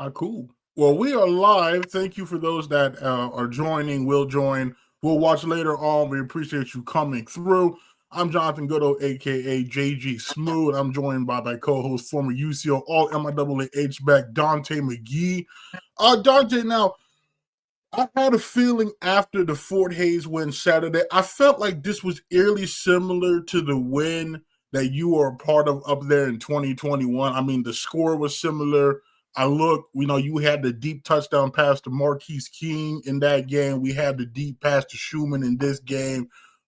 Cool. Well, we are live. Thank you for those that are joining, will join, will watch later on. We appreciate you coming through. I'm Jonathan Goudeau, a.k.a. JG Smooth. I'm joined by my co-host, former UCO All-MIAA H-back, Daunte McGee. Daunte, now, I had a feeling after the Fort Hays win Saturday, I felt like this was eerily similar to the win that you were a part of up there in 2021. I mean, the score was similar. You had the deep touchdown pass to Marquise King in that game. We had the deep pass to Schumann in this game.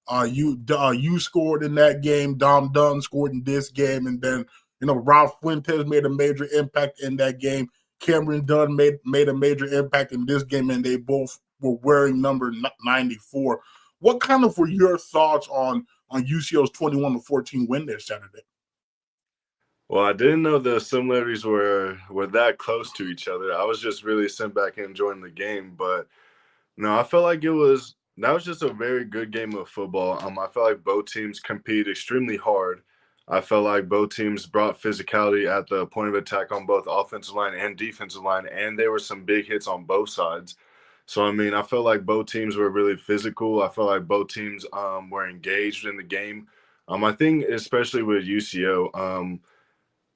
You scored in that game. Dom Dunn scored in this game. And then, Ralph Fuentes made a major impact in that game. Cameron Dunn made a major impact in this game, and they both were wearing number 94. What kind of were your thoughts on UCO's 21-14 win there Saturday? Well, I didn't know the similarities were that close to each other. I was just really sitting back and enjoying the game, but no, I felt like that was just a very good game of football. I felt like both teams competed extremely hard. I felt like both teams brought physicality at the point of attack on both offensive line and defensive line, and there were some big hits on both sides. So, I mean, I felt like both teams were really physical. I felt like both teams were engaged in the game. I think especially with UCO,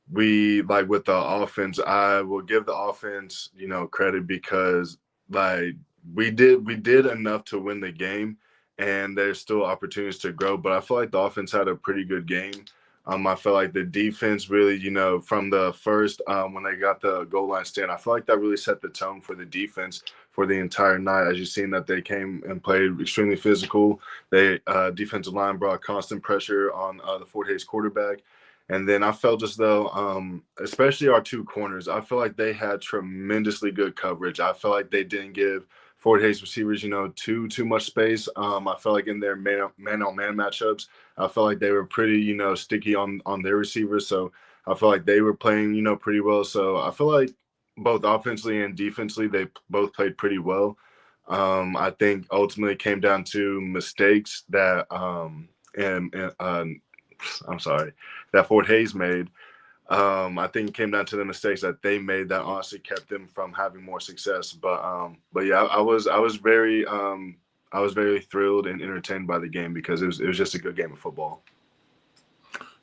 we like with the offense, I will give the offense, credit because like we did enough to win the game and there's still opportunities to grow. But I feel like the offense had a pretty good game. I feel like the defense really, from the first when they got the goal line stand, I feel like that really set the tone for the defense for the entire night. As you've seen that they came and played extremely physical. They defensive line brought constant pressure on the Fort Hays quarterback. And then I felt as though, especially our two corners, I feel like they had tremendously good coverage. I felt like they didn't give Fort Hays receivers, too much space. I felt like in their man-on-man matchups, I felt like they were pretty, sticky on their receivers. So I felt like they were playing, pretty well. So I feel like both offensively and defensively, they both played pretty well. I think ultimately it came down to mistakes that I'm sorry, that Fort Hays made. I think it came down to the mistakes that they made that honestly kept them from having more success. But yeah, I was very thrilled and entertained by the game because it was just a good game of football.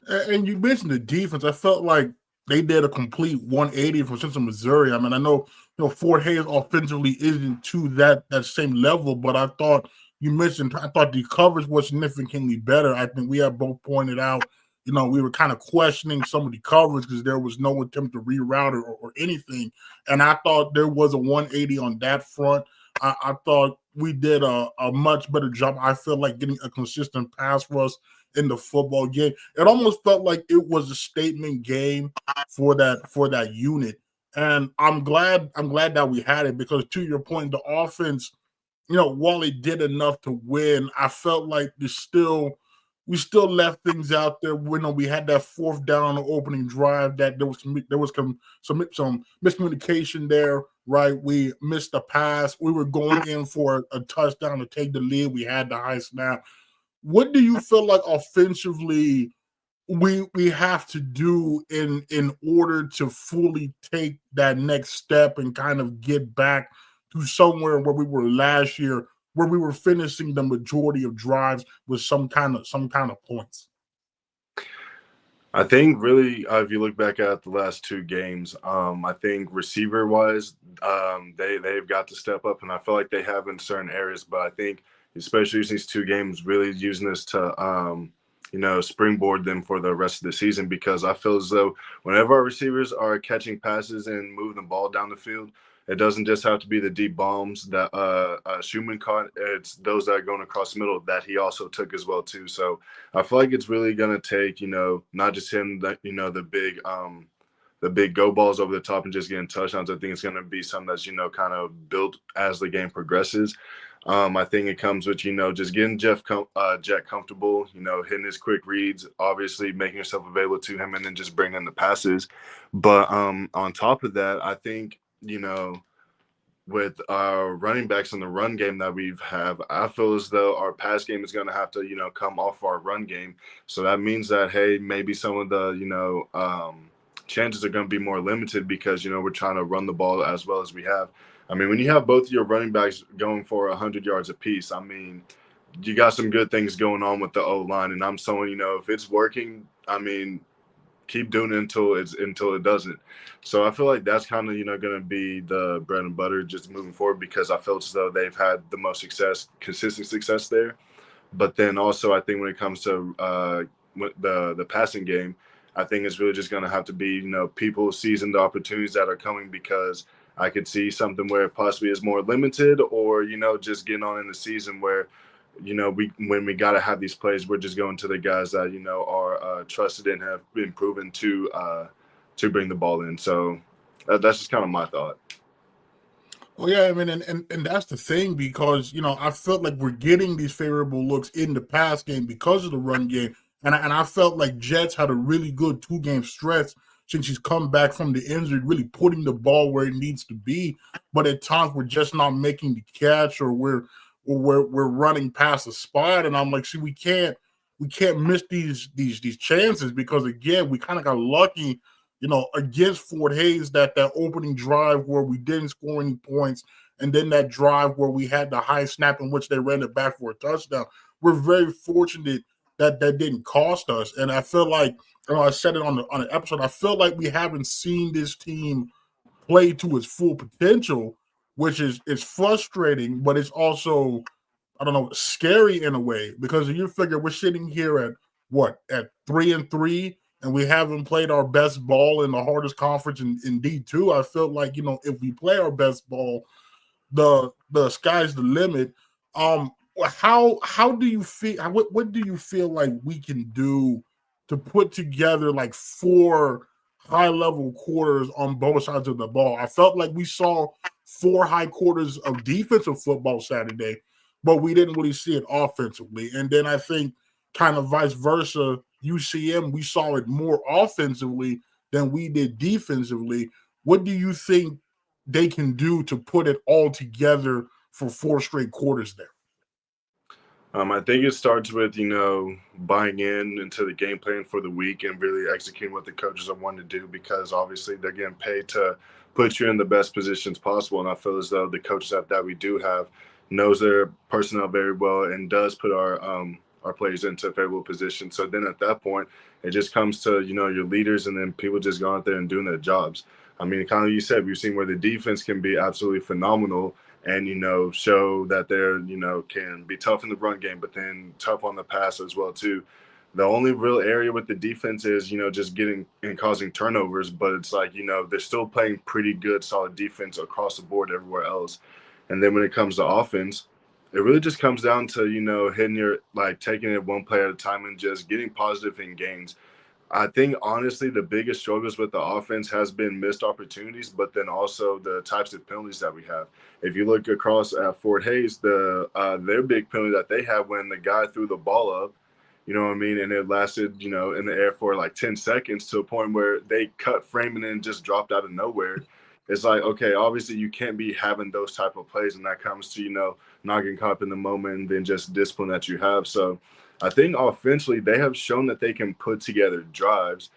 And you mentioned the defense. I felt like they did a complete 180 from Central Missouri. I mean, I know Fort Hays offensively isn't to that same level, but I thought the coverage was significantly better. I think we have both pointed out, we were kind of questioning some of the coverage because there was no attempt to reroute or anything. And I thought there was a 180 on that front. I thought we did a much better job. I feel like getting a consistent pass rush in the football game. It almost felt like it was a statement game for that unit. And I'm glad that we had it because to your point, the offense, while it did enough to win, I felt like we still left things out there. We had that fourth down on the opening drive that there was some miscommunication there, right? We missed a pass. We were going in for a touchdown to take the lead. We had the high snap. What do you feel like offensively we have to do in order to fully take that next step and kind of get back to somewhere where we were last year, where we were finishing the majority of drives with some kind of points? I think really, if you look back at the last two games, I think receiver wise, they've got to step up, and I feel like they have in certain areas. But I think, especially these two games, really using this to springboard them for the rest of the season, because I feel as though whenever our receivers are catching passes and moving the ball down the field, it doesn't just have to be the deep bombs that Schumann caught. It's those that are going across the middle that he also took as well too. So I feel like it's really going to take, not just him, the big go balls over the top and just getting touchdowns. I think it's going to be something that's, kind of built as the game progresses. I think it comes with, just getting Jet comfortable, hitting his quick reads, obviously making yourself available to him, and then just bringing in the passes. But on top of that, I think, with our running backs in the run game that we have, I feel as though our pass game is going to have to, come off our run game. So that means that, hey, maybe some of the, chances are going to be more limited because, we're trying to run the ball as well as we have. I mean, when you have both your running backs going for 100 yards apiece, I mean, you got some good things going on with the O-line. And I'm someone, if it's working, I mean, keep doing it until it doesn't. So I feel like that's kind of, going to be the bread and butter just moving forward because I feel as though they've had the most consistent success there. But then also, I think when it comes to the passing game, I think it's really just going to have to be, people seizing the opportunities that are coming because I could see something where it possibly is more limited or, just getting on in the season where, when we got to have these plays, we're just going to the guys that, are trusted and have been proven to bring the ball in. So that's just kind of my thought. Well, yeah, I mean, and that's the thing because I felt like we're getting these favorable looks in the pass game because of the run game, and I felt like Jets had a really good 2-game stretch since he's come back from the injury, really putting the ball where it needs to be. But at times we're just not making the catch, or we're running past the spot, and I'm like, see, we can't miss these chances because again, we kind of got lucky against Fort Hays, that opening drive where we didn't score any points, and then that drive where we had the high snap in which they ran it back for a touchdown. We're very fortunate that didn't cost us. And I feel like, I said it on the episode, I feel like we haven't seen this team play to its full potential, which is frustrating, but it's also, I don't know, scary in a way because you figure we're sitting here at 3-3, and we haven't played our best ball in the hardest conference in D2. I feel like if we play our best ball, the sky's the limit. How do you feel? What do you feel like we can do to put together like 4 high level quarters on both sides of the ball? I felt like we saw 4 high quarters of defensive football Saturday, but we didn't really see it offensively. And then I think kind of vice versa, UCM, we saw it more offensively than we did defensively. What do you think they can do to put it all together for 4 straight quarters there? I think it starts with, buying into the game plan for the week and really executing what the coaches are wanting to do because obviously they're getting paid to put you in the best positions possible. And I feel as though the coaches that we do have knows their personnel very well and does put our players into favorable positions. So then at that point, it just comes to, your leaders and then people just going out there and doing their jobs. I mean, kind of you said, we've seen where the defense can be absolutely phenomenal and, show that they're, can be tough in the run game, but then tough on the pass as well, too. The only real area with the defense is, just getting and causing turnovers, but it's like, they're still playing pretty good, solid defense across the board everywhere else. And then when it comes to offense, it really just comes down to, hitting taking it one play at a time and just getting positive in gains. I think honestly the biggest struggles with the offense has been missed opportunities, but then also the types of penalties that we have. If you look across at Fort Hays, their big penalty that they had when the guy threw the ball up, you know what I mean, and it lasted, in the air for like 10 seconds to a point where they cut Freeman and just dropped out of nowhere. It's like, okay, obviously you can't be having those type of plays, and that comes to, not getting caught up in the moment and then just discipline that you have. So I think offensively they have shown that they can put together drives,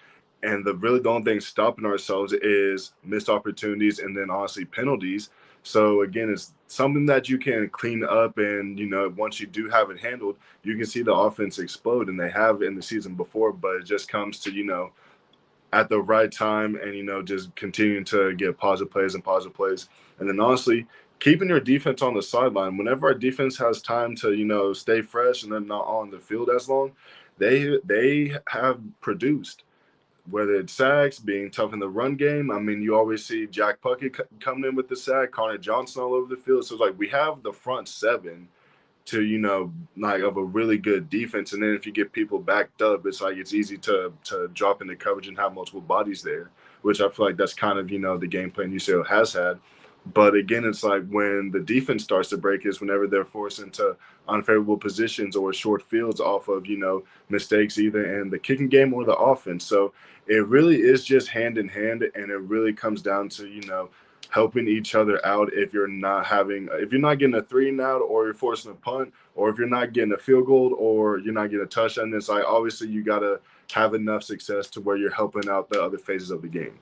and the only thing stopping ourselves is missed opportunities and then honestly penalties. So again, it's something that you can clean up, and once you do have it handled, you can see the offense explode, and they have in the season before. But it just comes to at the right time and just continuing to get positive plays, and then honestly keeping your defense on the sideline. Whenever our defense has time to stay fresh and they're not on the field as long, they have produced, whether it's sacks, being tough in the run game. I mean, you always see Jack Puckett coming in with the sack, Connor Johnson all over the field. So it's like we have the front 7 to of a really good defense, and then if you get people backed up, it's like it's easy to drop into coverage and have multiple bodies there, which I feel like that's kind of the game plan UCL has had. But again, it's like when the defense starts to break is whenever they're forced into unfavorable positions or short fields off of mistakes either in the kicking game or the offense. So it really is just hand in hand, and it really comes down to helping each other out. If you're not getting a 3 and out, or you're forcing a punt, or if you're not getting a field goal, or you're not getting a touchdown, it's like obviously you gotta have enough success to where you're helping out the other phases of the game.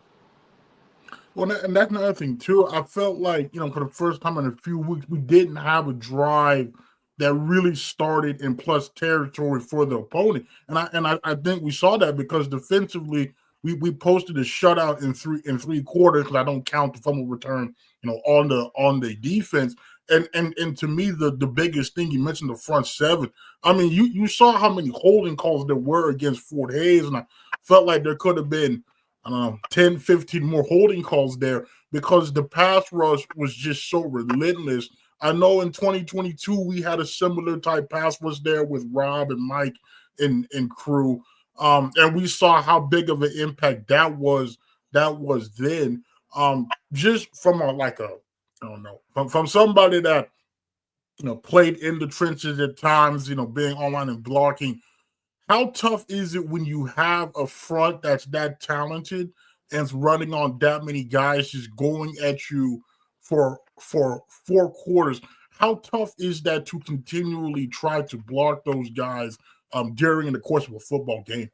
Well, and that's another thing too. I felt like, for the first time in a few weeks, we didn't have a drive that really started in plus territory for the opponent, and I think we saw that because defensively we posted a shutout in three quarters, because I don't count the fumble return, on the defense. And to me, the biggest thing, you mentioned the front seven. I mean, you saw how many holding calls there were against Fort Hays, and I felt like there could have been, I don't know, 10, 15 more holding calls there, because the pass rush was just so relentless. I know in 2022 we had a similar type pass rush there with Rob and Mike and crew. And we saw how big of an impact that was then. Just from I don't know, from somebody that played in the trenches at times, being online and blocking. How tough is it when you have a front that's that talented and it's running on that many guys just going at you for 4 quarters? How tough is that to continually try to block those guys during the course of a football game?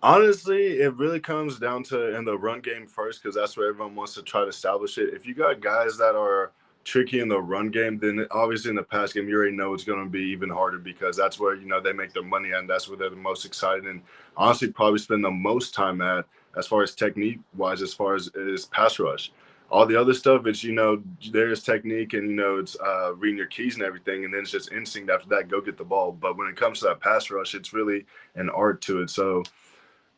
Honestly, it really comes down to in the run game first, because that's where everyone wants to try to establish it. If you got guys that are tricky in the run game, then obviously in the pass game, you already know it's going to be even harder, because that's where, they make their money and that's where they're the most excited and honestly probably spend the most time at, as far as technique wise, as far as is pass rush. All the other stuff is, there's technique and, it's reading your keys and everything. And then it's just instinct after that, go get the ball. But when it comes to that pass rush, it's really an art to it. So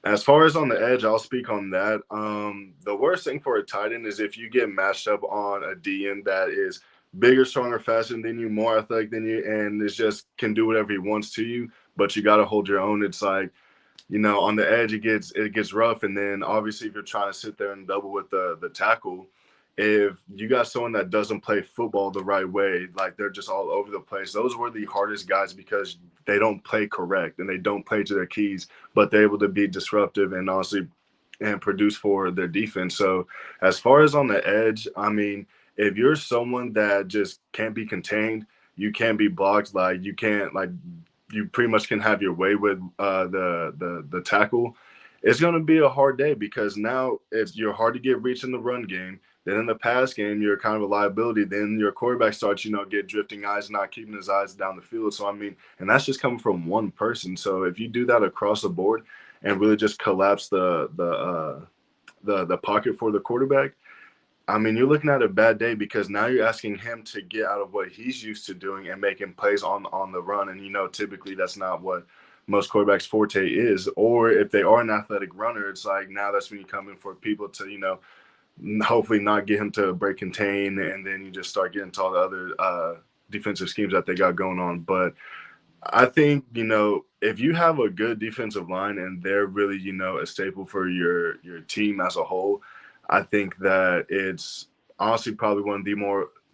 as far as on the edge, I'll speak on that. The worst thing for a tight end is if you get matched up on a DN that is bigger, stronger, faster than you, more athletic than you, and is just can do whatever he wants to you, but you got to hold your own. It's like, on the edge, it gets rough. And then obviously if you're trying to sit there and double with the tackle, if you got someone that doesn't play football the right way, like they're just all over the place, those were the hardest guys, because they don't play correct and they don't play to their keys, but they're able to be disruptive and honestly and produce for their defense. So as far as on the edge, I mean, if you're someone that just can't be contained, you can't be blocked, like you can't, like you pretty much can have your way with the tackle, it's going to be a hard day, because now you're hard to get reach in the run game. Then in the pass game, you're kind of a liability. Then your quarterback starts, get drifting eyes, not keeping his eyes down the field. So, I mean, and that's just coming from one person. So if you do that across the board and really just collapse the pocket for the quarterback, I mean, you're looking at a bad day, because now you're asking him to get out of what he's used to doing and making plays on the run. And, typically that's not what most quarterbacks' forte is. Or if they are an athletic runner, it's like now that's when you come in for people to, hopefully not get him to break contain, and then you just start getting to all the other defensive schemes that they got going on. But I think, if you have a good defensive line and they're really, a staple for your team as a whole, I think that it's honestly probably one of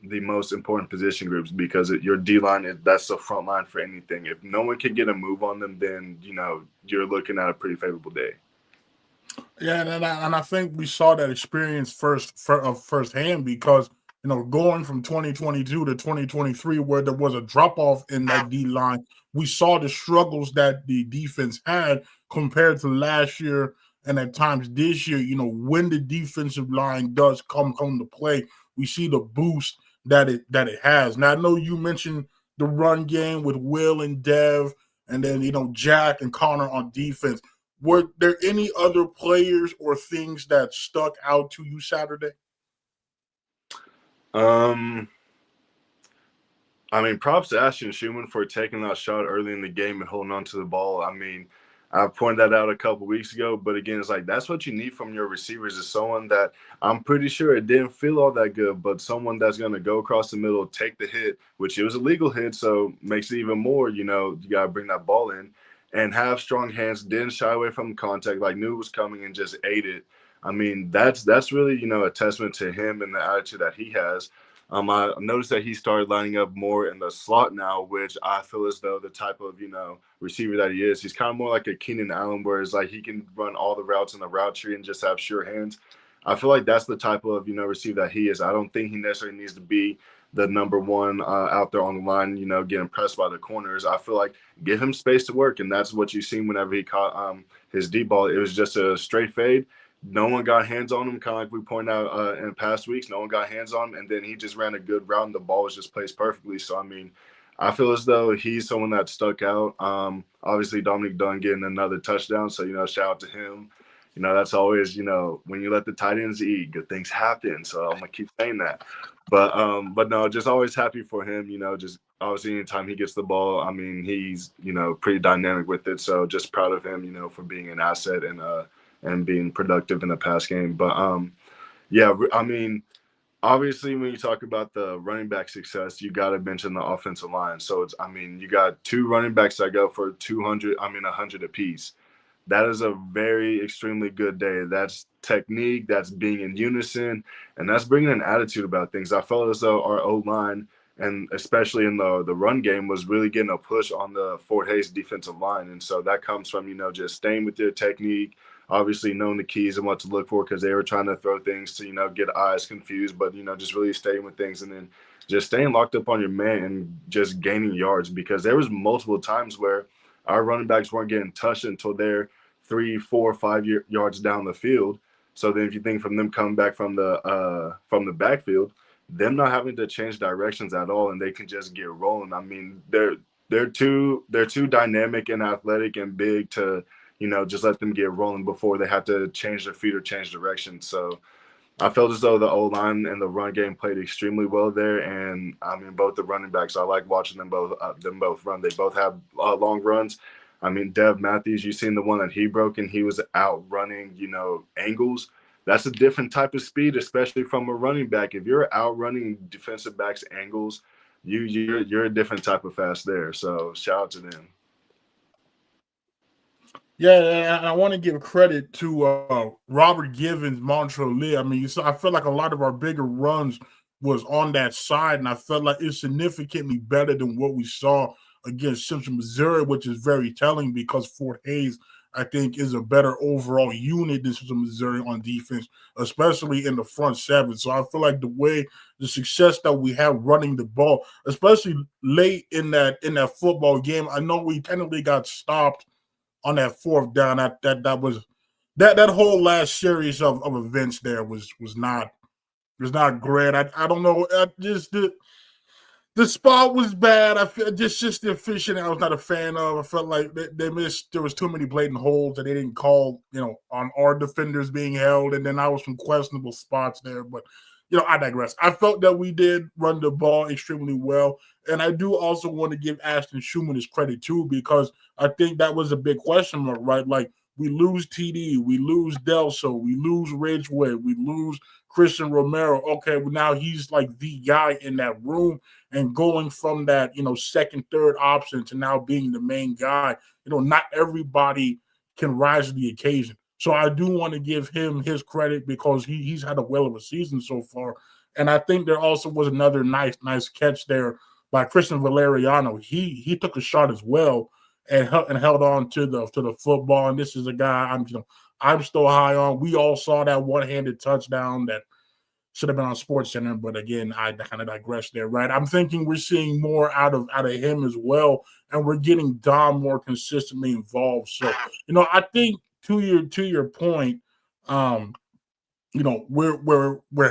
the most important position groups, because your D line that's the front line for anything. If no one can get a move on them, then you're looking at a pretty favorable day. Yeah, and I think we saw that experience firsthand, because going from 2022 to 2023, where there was a drop off in that D line, we saw the struggles that the defense had compared to last year, and at times this year. When the defensive line does come to play, we see the boost that it has. Now I know you mentioned the run game with Will and Dev, and then Jack and Connor on defense. Were there any other players or things that stuck out to you Saturday? Um, I mean, props to Ashton Schumann for taking that shot early in the game and holding on to the ball. I mean, I pointed that out a couple weeks ago, but again, it's like that's what you need from your receivers, is someone that I'm pretty sure it didn't feel all that good, but someone that's going to go across the middle, take the hit, which it was a legal hit, so makes it even more, you got to bring that ball in and have strong hands, didn't shy away from contact, like knew it was coming and just ate it. I mean, that's really, a testament to him and the attitude that he has. I noticed that he started lining up more in the slot now, which I feel as though the type of, receiver that he is, he's kind of more like a Keenan Allen, where it's like he can run all the routes in the route tree and just have sure hands. I feel like that's the type of, receiver that he is. I don't think he necessarily needs to be the number one out there on the line, getting pressed by the corners. I feel like give him space to work, and that's what you've seen whenever he caught his deep ball. It was just a straight fade. No one got hands on him, kind of like we pointed out in past weeks. No one got hands on him, and then he just ran a good route, and the ball was just placed perfectly. So, I mean, I feel as though he's someone that stuck out. Obviously, Dominic Dunn getting another touchdown, so, shout out to him. That's always, when you let the tight ends eat, good things happen. So I'm going to keep saying that. But no, just always happy for him, just obviously anytime he gets the ball, I mean, he's, pretty dynamic with it. So just proud of him, for being an asset and being productive in the pass game. But yeah, I mean, obviously when you talk about the running back success, you got to mention the offensive line. So you got two running backs that go for 100 apiece. That is a very extremely good day. That's technique, that's being in unison, and that's bringing an attitude about things. I felt as though our O-line, and especially in the run game, was really getting a push on the Fort Hays defensive line. And so that comes from, just staying with your technique, obviously knowing the keys and what to look for, because they were trying to throw things to, get eyes confused, but, just really staying with things, and then just staying locked up on your man and just gaining yards, because there was multiple times where our running backs weren't getting touched until they're 3, 4, 5 yards down the field. So then if you think from them coming back from the backfield, them not having to change directions at all, and they can just get rolling. I mean, they're too dynamic and athletic and big to, just let them get rolling before they have to change their feet or change direction. So I felt as though the O-line and the run game played extremely well there, and I mean both the running backs. I like watching them both run. They both have long runs. I mean, Dev Matthews, you seen the one that he broke, and he was out running, angles. That's a different type of speed, especially from a running back. If you're outrunning defensive backs angles, you're a different type of fast there. So shout out to them. Yeah, and I want to give credit to Robert Givens, Montreal Lee. I mean, I feel like a lot of our bigger runs was on that side, and I felt like it's significantly better than what we saw against Central Missouri, which is very telling because Fort Hays, I think, is a better overall unit than Central Missouri on defense, especially in the front seven. So I feel like the success that we have running the ball, especially late in that football game, I know we technically got stopped on that fourth down. That whole last series of events there was not great. I don't know. The spot was bad. I feel just the officiating I was not a fan of. I felt like they missed. There was too many blatant holds that they didn't call, on our defenders being held, and then I was some questionable spots there. But I digress. I felt that we did run the ball extremely well, and I do also want to give Ashton Schumann his credit too, because I think that was a big question mark, right? Like we lose TD, we lose Delso, we lose Ridgeway, we lose Christian Romero. Okay, well now he's like the guy in that room, and going from that, second, third option to now being the main guy, not everybody can rise to the occasion. So I do want to give him his credit because he's had a well of a season so far. And I think there also was another nice catch there by Christian Valeriano. He took a shot as well and held on to the football. And this is a guy I'm still high on. We all saw that one-handed touchdown that should have been on Sports Center, but again, I kind of digress there, right? I'm thinking we're seeing more out of him as well, and we're getting Dom more consistently involved. So, I think to your point, we're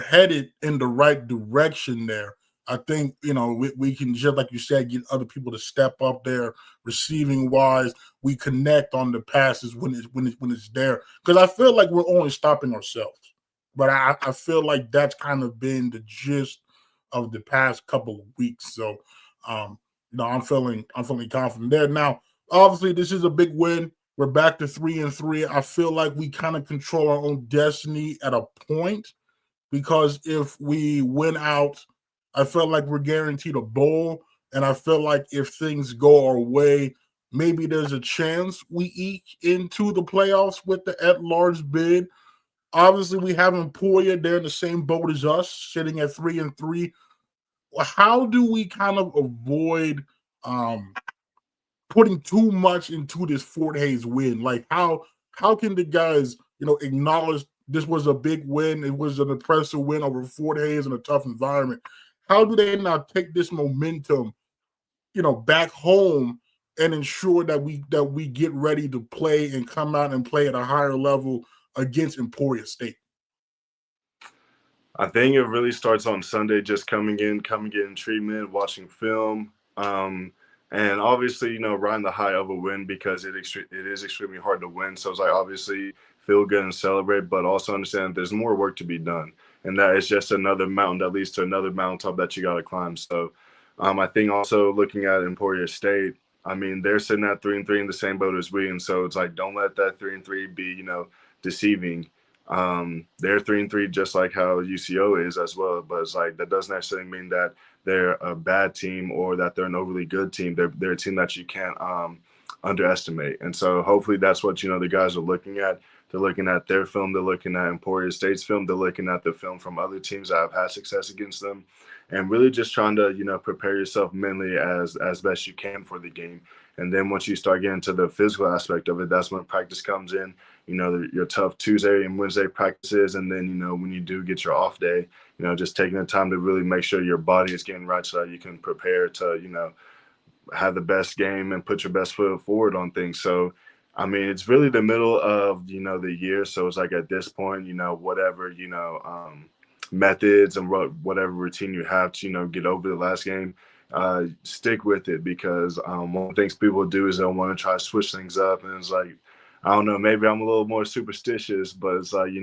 headed in the right direction there. I think we can, just like you said, get other people to step up there receiving wise. We connect on the passes when it's there, because I feel like we're only stopping ourselves. But I feel like that's kind of been the gist of the past couple of weeks. So, I'm feeling confident there. Now, obviously, this is a big win. We're back to 3-3. I feel like we kind of control our own destiny at a point, because if we win out, I feel like we're guaranteed a bowl. And I feel like if things go our way, maybe there's a chance we eke into the playoffs with the at-large bid. Obviously, we have Emporia. They're in the same boat as us, sitting at 3-3. How do we kind of avoid putting too much into this Fort Hays win? Like, how can the guys, acknowledge this was a big win? It was an impressive win over Fort Hays in a tough environment. how do they now take this momentum, back home and ensure that we get ready to play and come out and play at a higher level against Emporia State? I think it really starts on Sunday, just coming in, getting treatment, watching film, and obviously, riding the high of a win because it is extremely hard to win. So it's like obviously feel good and celebrate, but also understand there's more work to be done, and that is just another mountain that leads to another mountaintop that you got to climb. So I think also looking at Emporia State, I mean they're sitting at 3-3 in the same boat as we, and so it's like don't let that 3-3 be deceiving. They're 3-3 just like how UCO is as well, but it's like that doesn't necessarily mean that they're a bad team or that they're an overly good team. They're a team that you can't underestimate, and so hopefully that's what the guys are looking at. They're looking at their film. They're looking at Emporia State's film. They're looking at the film from other teams that have had success against them, and really just trying to prepare yourself mentally as best you can for the game. And then once you start getting to the physical aspect of it, that's when practice comes in. Your tough Tuesday and Wednesday practices, and then when you do get your off day, just taking the time to really make sure your body is getting right so that you can prepare to have the best game and put your best foot forward on things. So I mean it's really the middle of the year, so it's like at this point whatever methods and whatever routine you have to get over the last game, stick with it, because one of the things people do is they'll want to try to switch things up, and it's like I don't know, maybe I'm a little more superstitious, but it's like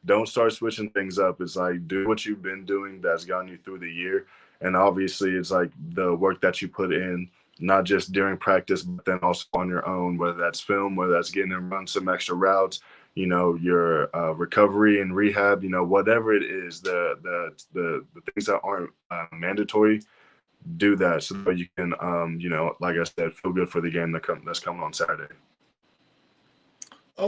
don't start switching things up. It's like do what you've been doing that's gotten you through the year, and obviously it's like the work that you put in, not just during practice but then also on your own, whether that's film, whether that's getting in run some extra routes, your recovery and rehab, whatever it is, the things that aren't mandatory, do that so that you can like I said, feel good for the game that's coming on Saturday.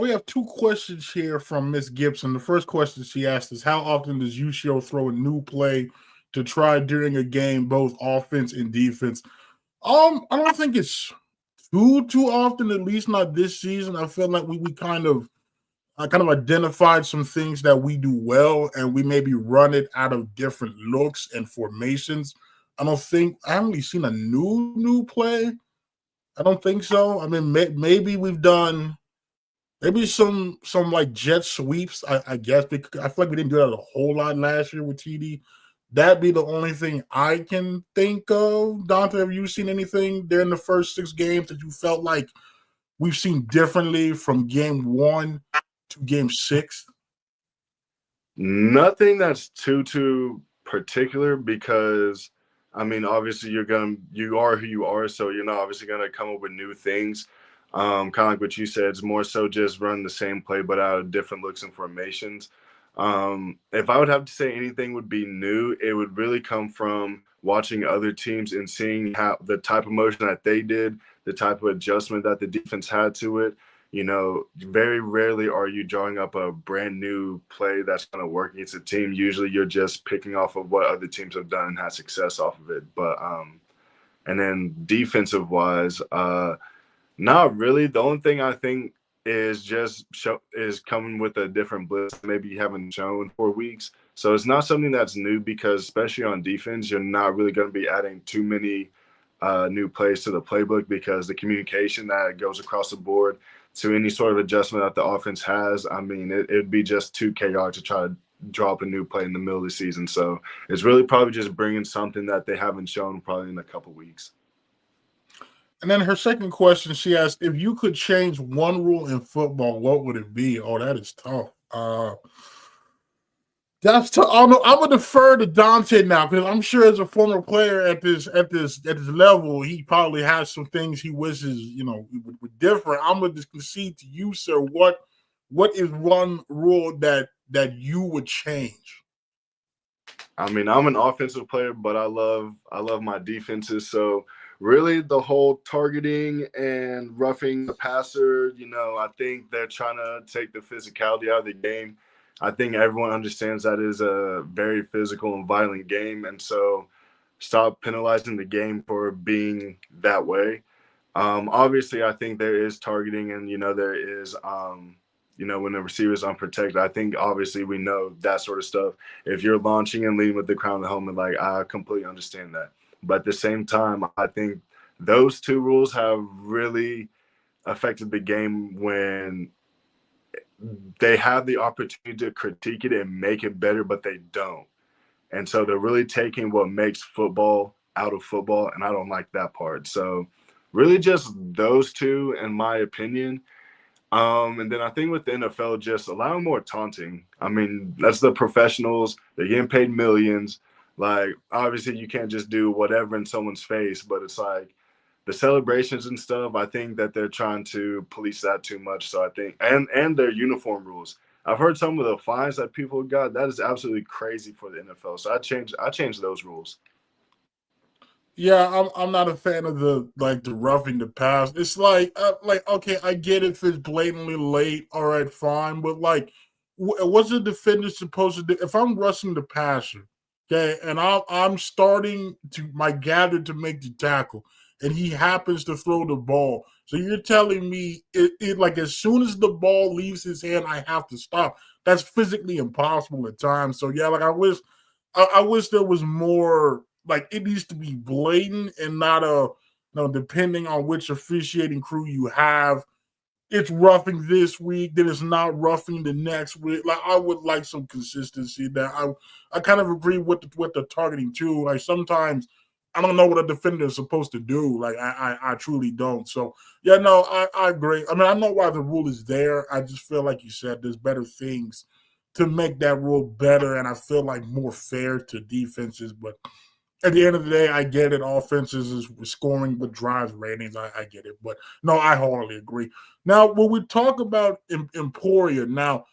We have two questions here from Miss Gibson. The first question she asked is, how often does UCO throw a new play to try during a game, both offense and defense? I don't think it's too often, at least not this season. I feel like we I kind of identified some things that we do well, and we maybe run it out of different looks and formations. I haven't really seen a new play. I don't think so. I mean, maybe we've done maybe some like jet sweeps, I guess, because I feel like we didn't do that a whole lot last year with TD. That'd be the only thing I can think of. Daunte, have you seen anything during the first 6 games that you felt like we've seen differently from game 1 to game 6? Nothing that's too particular, because I mean obviously you are who you are, so you're not obviously gonna come up with new things. Kind of like what you said, it's more so just run the same play but out of different looks and formations. If I would have to say anything would be new, it would really come from watching other teams and seeing how the type of motion that they did, the type of adjustment that the defense had to it. Very rarely are you drawing up a brand new play that's going to work against a team. Usually you're just picking off of what other teams have done and had success off of it. But and then defensive wise, not really. The only thing I think is is coming with a different blitz maybe you haven't shown for weeks. So it's not something that's new, because especially on defense, you're not really going to be adding too many new plays to the playbook, because the communication that goes across the board to any sort of adjustment that the offense has, I mean, it'd be just too chaotic to try to draw up a new play in the middle of the season. So it's really probably just bringing something that they haven't shown probably in a couple weeks. And then her second question, she asked, if you could change one rule in football, what would it be? Oh, that is tough. That's tough. I'm gonna defer to Daunte now, because I'm sure as a former player at this level, he probably has some things he wishes were different. I'm gonna just concede to you, sir. What is one rule that you would change? I mean, I'm an offensive player, but I love my defenses. So really the whole targeting and roughing the passer, I think they're trying to take the physicality out of the game. I think everyone understands that is a very physical and violent game. And so stop penalizing the game for being that way. Obviously, I think there is targeting, and there is when the receiver is unprotected. I think obviously we know that sort of stuff. If you're launching and leading with the crown of the helmet, like I completely understand that. But at the same time, I think those two rules have really affected the game when they have the opportunity to critique it and make it better, but they don't. And so they're really taking what makes football out of football, and I don't like that part. So really just those two, in my opinion. And then I think with the NFL, just allowing more taunting. I mean, that's the professionals. They're getting paid millions. Like, obviously, you can't just do whatever in someone's face, but it's like the celebrations and stuff. I think that they're trying to police that too much. So I think, and their uniform rules. I've heard some of the fines that people got. That is absolutely crazy for the NFL. So I changed those rules. Yeah, I'm not a fan of the roughing the pass. It's like okay, I get it if it's blatantly late, all right, fine, but like, what's the defender supposed to do if I'm rushing the passer, okay, and I'm starting to my gather to make the tackle, and he happens to throw the ball. So you're telling me it like as soon as the ball leaves his hand, I have to stop. That's physically impossible at times. So yeah, like I wish there was more. Like it needs to be blatant and not depending on which officiating crew you have. It's roughing this week, then it's not roughing the next week. Like I would like some consistency. That I kind of agree with the targeting too. Like sometimes I don't know what a defender is supposed to do. Like I truly don't. So yeah, no, I agree. I mean, I know why the rule is there. I just feel like you said there's better things to make that rule better, and I feel like more fair to defenses. But at the end of the day, I get it. Offenses is scoring with drives ratings. I get it. But no, I wholly agree. Now, when we talk about Emporia, now,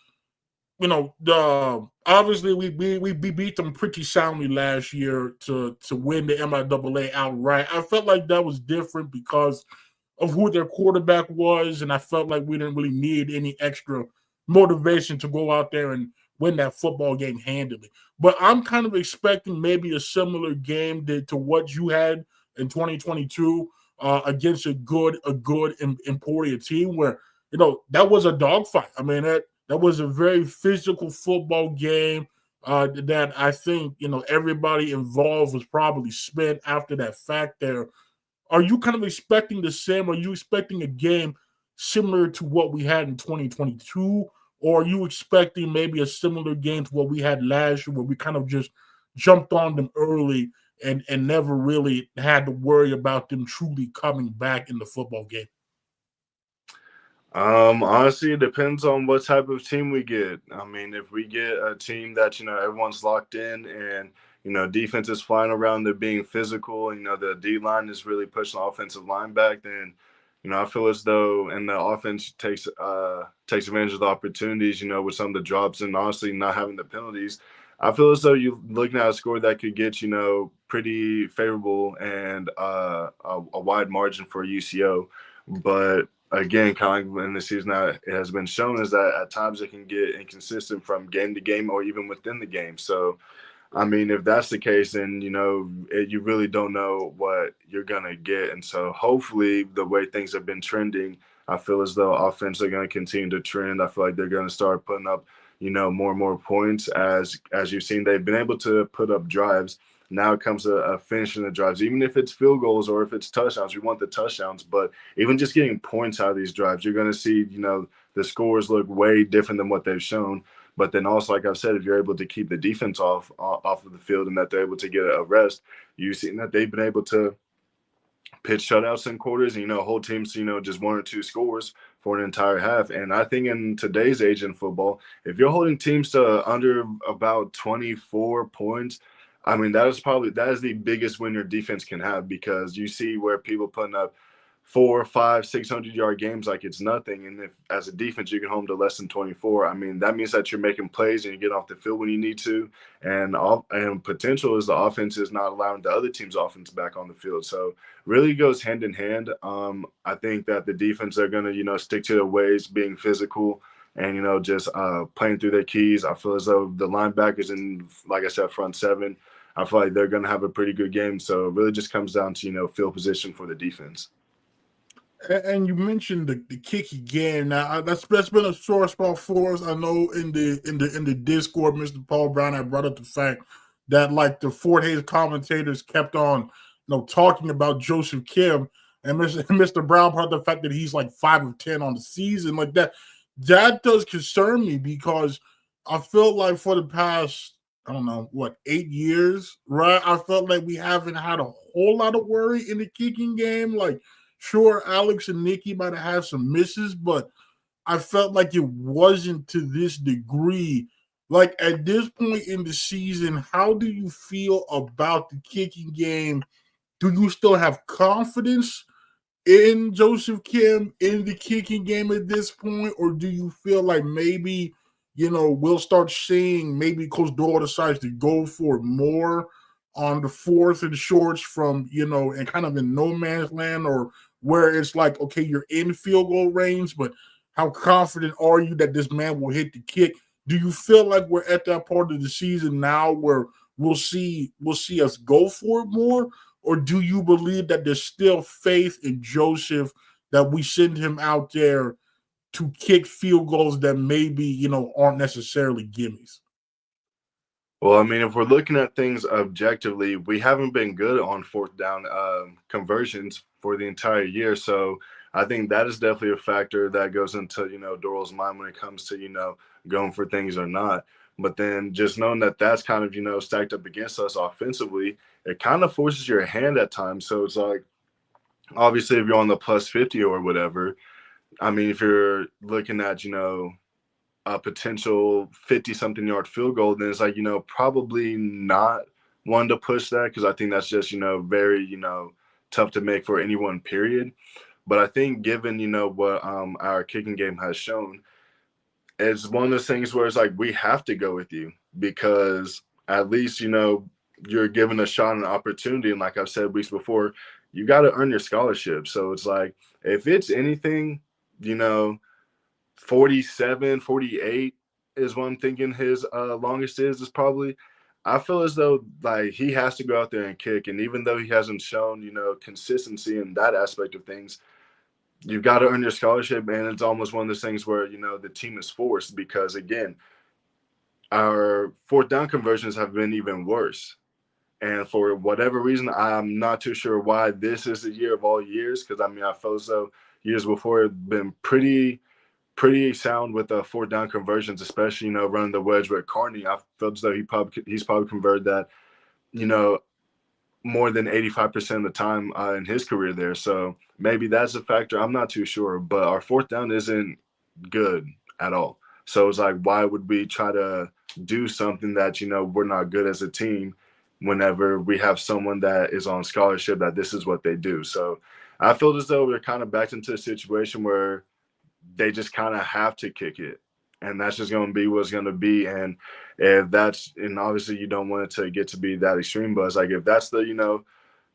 the obviously we beat them pretty soundly last year to win the MIAA outright. I felt like that was different because of who their quarterback was, and I felt like we didn't really need any extra motivation to go out there and win that football game handily. But I'm kind of expecting maybe a similar game to what you had in 2022 against a good Emporia team where that was a dogfight. I mean that was a very physical football game that I think everybody involved was probably spent after that fact there. Are you kind of expecting the same? Are you expecting a game similar to what we had in 2022? Or are you expecting maybe a similar game to what we had last year where we kind of just jumped on them early and never really had to worry about them truly coming back in the football game? Honestly, it depends on what type of team we get. I mean, if we get a team that, everyone's locked in and, defense is flying around, they're being physical, and, the D line is really pushing the offensive line back, then, I feel as though, and the offense takes advantage of the opportunities, with some of the drops and honestly not having the penalties. I feel as though you're looking at a score that could get, pretty favorable and a wide margin for UCO. But again, kind of like in the season that it has been shown is that at times it can get inconsistent from game to game or even within the game. So, I mean, if that's the case, then you really don't know what you're gonna get. And so, hopefully, the way things have been trending, I feel as though offense are going to continue to trend. I feel like they're going to start putting up, more and more points as you've seen. They've been able to put up drives. Now it comes to finishing the drives, even if it's field goals or if it's touchdowns. We want the touchdowns, but even just getting points out of these drives, you're going to see, the scores look way different than what they've shown. But then also, like I've said, if you're able to keep the defense off of the field and that they're able to get a rest, you've seen that they've been able to pitch shutouts in quarters and, hold teams to, just one or two scores for an entire half. And I think in today's age in football, if you're holding teams to under about 24 points, I mean, that is the biggest win your defense can have, because you see where people putting up 4, 5, 600-yard games like it's nothing. And if as a defense you can hold to less than 24, I mean, that means that you're making plays and you get off the field when you need to. And potential is the offense is not allowing the other team's offense back on the field. So really goes hand in hand. I think that the defense are going to, stick to their ways, being physical and, just playing through their keys. I feel as though the linebackers and, like I said, front seven, I feel like they're going to have a pretty good game. So it really just comes down to, field position for the defense. And you mentioned the kick again. Now that's been a sore spot for us. I know in the Discord, Mr. Paul Brown, I brought up the fact that like the Fort Hays commentators kept on, talking about Joseph Kim, and Mr. Brown brought up the fact that he's like 5 of 10 on the season, like that. That does concern me because I feel like for the past, I don't know, 8 years, right? I felt like we haven't had a whole lot of worry in the kicking game, like. Sure, Alex and Nikki might have had some misses, but I felt like it wasn't to this degree. Like at this point in the season, how do you feel about the kicking game? Do you still have confidence in Joseph Kim in the kicking game at this point, or do you feel like maybe we'll start seeing maybe Coach Doyle decides to go for more on the fourth and shorts from and kind of in no man's land, or where it's like okay you're in field goal range, but how confident are you that this man will hit the kick? Do you feel like we're at that part of the season now where we'll see us go for it more? Or do you believe that there's still faith in Joseph that we send him out there to kick field goals that maybe, aren't necessarily gimmies? Well, I mean, if we're looking at things objectively, we haven't been good on fourth down conversions for the entire year. So I think that is definitely a factor that goes into, Doral's mind when it comes to, going for things or not. But then just knowing that that's kind of, stacked up against us offensively, it kind of forces your hand at times. So it's like, obviously, if you're on the plus 50 or whatever, I mean, if you're looking at, a potential 50-something yard field goal, then it's like, probably not one to push that because I think that's just, very, tough to make for anyone, period. But I think given, what our kicking game has shown, it's one of those things where it's like we have to go with you because at least, you're given a shot and an opportunity. And like I've said weeks before, you got to earn your scholarship. So it's like if it's anything, 47, 48 is what I'm thinking his longest is probably. I feel as though like he has to go out there and kick. And even though he hasn't shown, consistency in that aspect of things, you've got to earn your scholarship. And it's almost one of those things where, the team is forced because, again, our fourth down conversions have been even worse. And for whatever reason, I'm not too sure why this is the year of all years because, I mean, I feel as though years before have been pretty sound with the fourth down conversions, especially, running the wedge with Carney. I felt as though he's probably converted that, more than 85% of the time in his career there. So maybe that's a factor. I'm not too sure, but our fourth down isn't good at all. So it's like, why would we try to do something that, we're not good as a team whenever we have someone that is on scholarship that this is what they do? So I feel as though we're kind of backed into a situation where they just kind of have to kick it. And that's just going to be what's going to be. And if that's, and obviously you don't want it to get to be that extreme, but it's like, if that's the,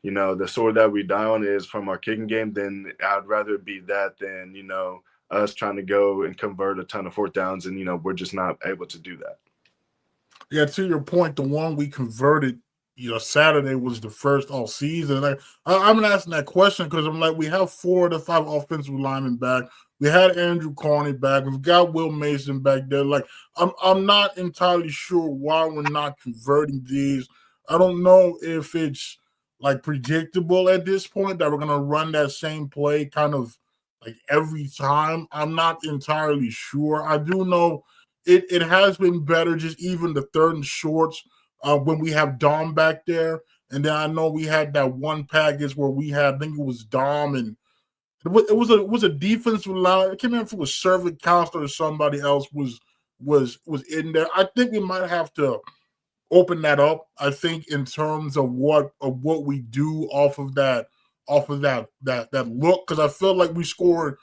the sword that we die on is from our kicking game, then I'd rather it be that than, us trying to go and convert a ton of fourth downs. And, we're just not able to do that. Yeah, to your point, the one we converted, Saturday was the first all season. I'm asking that question because I'm like, we have 4 of the 5 offensive linemen back. We had Andrew Carney back. We've got Will Mason back there. Like, I'm not entirely sure why we're not converting these. I don't know if it's like predictable at this point that we're gonna run that same play kind of like every time. I'm not entirely sure. I do know it has been better, just even the third and shorts when we have Dom back there. And then I know we had that one package where we had, I think it was Dom and it was a defensive line. I can't remember if it was Servant Counselor or somebody else was in there. I think we might have to open that up. I think in terms of what we do off of that look, because I feel like we scored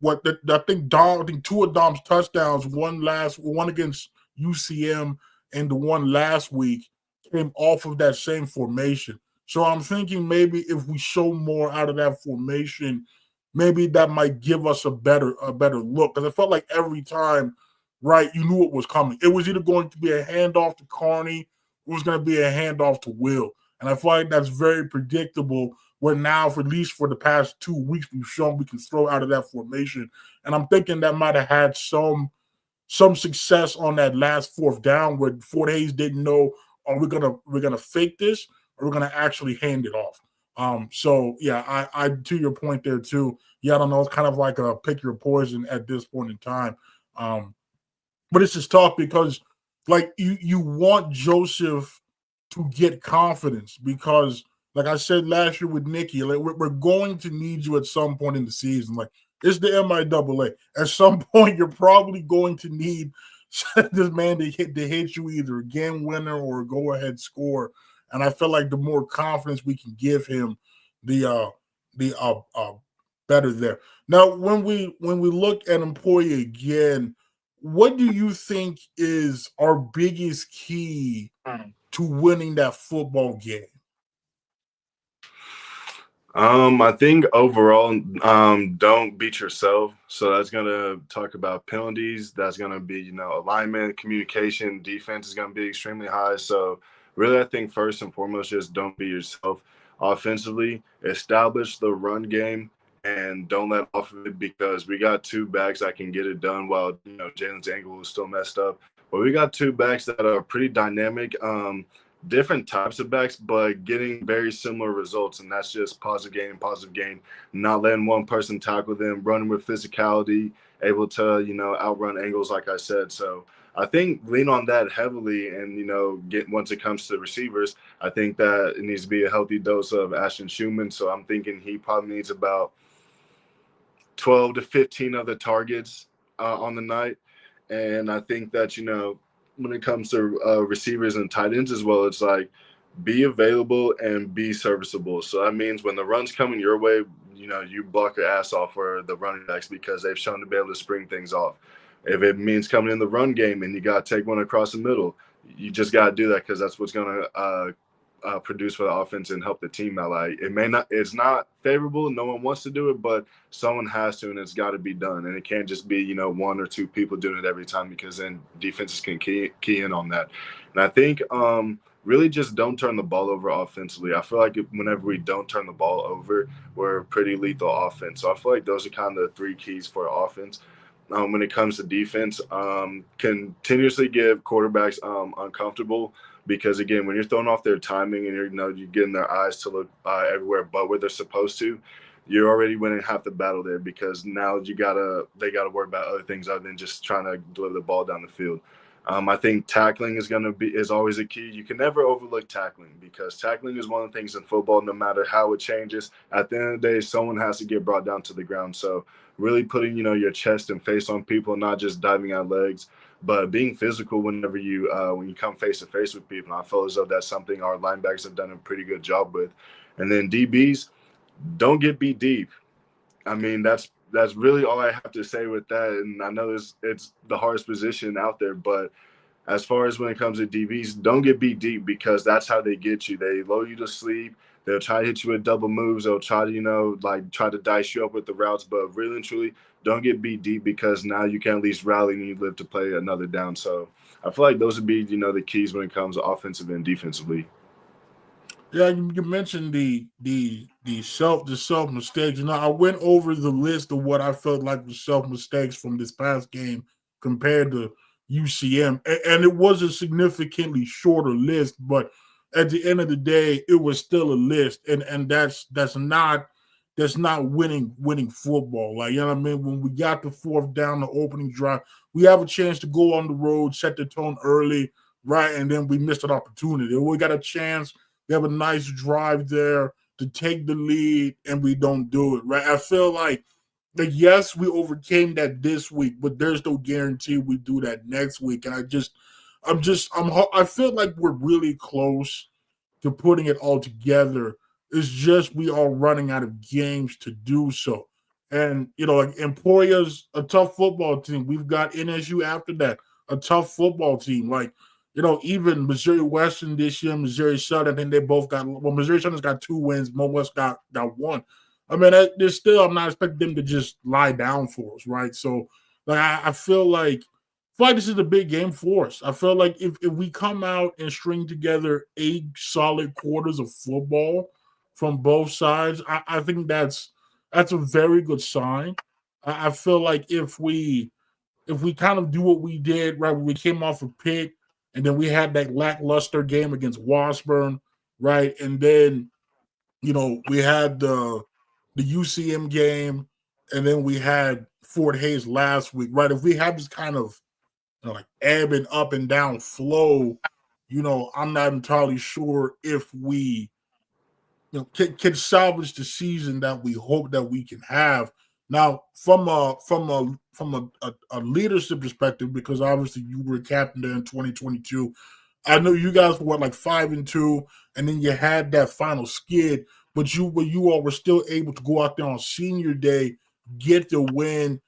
I think 2 of Dom's touchdowns, one against UCM and the one last week came off of that same formation. So I'm thinking maybe if we show more out of that formation, maybe that might give us a better look. Because I felt like every time, right, you knew what was coming. It was either going to be a handoff to Carney, it was going to be a handoff to Will. And I feel like that's very predictable where now, for at least for the past 2 weeks, we've shown we can throw out of that formation. And I'm thinking that might have had some success on that last fourth down where Fort Hayes didn't know, are we're gonna fake this or we're gonna actually hand it off. So yeah, I to your point there too. Yeah, I don't know. It's kind of like a pick your poison at this point in time. But it's just tough because like you want Joseph to get confidence because like I said last year with Nikki, like we're going to need you at some point in the season. Like it's the MIAA. At some point, you're probably going to need this man to hit you either a game winner or a go ahead score. And I feel like the more confidence we can give him, the better there. Now, when we look at Emporia again, what do you think is our biggest key to winning that football game? I think overall, don't beat yourself. So that's gonna talk about penalties. That's gonna be, alignment, communication, defense is gonna be extremely high. So really, I think first and foremost, just don't beat yourself. Offensively, establish the run game and don't let off of it because we got two backs that can get it done while Jalen's ankle is still messed up. But we got two backs that are pretty dynamic. Different types of backs, but getting very similar results, and that's just positive gain, not letting one person tackle them, running with physicality, able to, outrun angles, like I said. So I think lean on that heavily and, get once it comes to receivers, I think that it needs to be a healthy dose of Ashton Schumann. So I'm thinking he probably needs about 12 to 15 other targets on the night. And I think that, when it comes to receivers and tight ends as well, it's like be available and be serviceable. So that means when the run's coming your way, you block your ass off for the running backs because they've shown to be able to spring things off. If it means coming in the run game and you got to take one across the middle, you just got to do that because that's what's going to produce for the offense and help the team out. Like it's not favorable. No one wants to do it, but someone has to, and it's got to be done. And it can't just be, one or two people doing it every time because then defenses can key in on that. And I think really just don't turn the ball over offensively. I feel like whenever we don't turn the ball over, we're a pretty lethal offense. So I feel like those are kind of the three keys for offense. When it comes to defense, continuously give quarterbacks uncomfortable because, again, when you're throwing off their timing and you're getting their eyes to look everywhere but where they're supposed to, you're already winning half the battle there because now they gotta worry about other things other than just trying to deliver the ball down the field. I think tackling is always a key. You can never overlook tackling because tackling is one of the things in football, no matter how it changes. At the end of the day, someone has to get brought down to the ground. So really putting, your chest and face on people, not just diving at legs, but being physical whenever when you come face to face with people. And I feel as though that's something our linebackers have done a pretty good job with. And then DBs, don't get beat deep. I mean, that's really all I have to say with that. And I know it's the hardest position out there, but as far as when it comes to DBs, don't get beat deep because that's how they get you. They lull you to sleep. They'll try to hit you with double moves. They'll try to, try to dice you up with the routes. But really and truly, don't get beat deep because now you can at least rally and you live to play another down. So I feel like those would be, the keys when it comes to offensive and defensively. Yeah, you mentioned the self mistakes. I went over the list of what I felt like was self mistakes from this past game compared to UCM, and it was a significantly shorter list. But at the end of the day, it was still a list, and that's not winning football. Like, you know what I mean? When we got the fourth down, the opening drive, we have a chance to go on the road, set the tone early, right, and then we missed an opportunity. We got a chance. We have a nice drive there to take the lead, and we don't do it, right? I feel like yes, we overcame that this week, but there's no guarantee we do that next week. And I feel like we're really close to putting it all together. It's just we are running out of games to do so. And, like Emporia's a tough football team. We've got NSU after that, a tough football team. Like, even Missouri Western this year, Missouri Southern, I think they both Missouri Southern's got 2 wins, Mo West got 1. I mean, there's still, I'm not expecting them to just lie down for us, right? So, like, I feel like this is a big game for us. I feel like if we come out and string together 8 solid quarters of football, from both sides. I think that's a very good sign. I feel like if we kind of do what we did, right, when we came off a pick, and then we had that lackluster game against Washburn, right, and then we had the UCM game, and then we had Fort Hays last week, right? If we have this kind of like ebb and up and down flow, I'm not entirely sure if we can salvage the season that we hope that we can have. Now, from a leadership perspective, because obviously you were captain there in 2022, I know you guys were like 5-2, and then you had that final skid, but you all were still able to go out there on senior day, get the win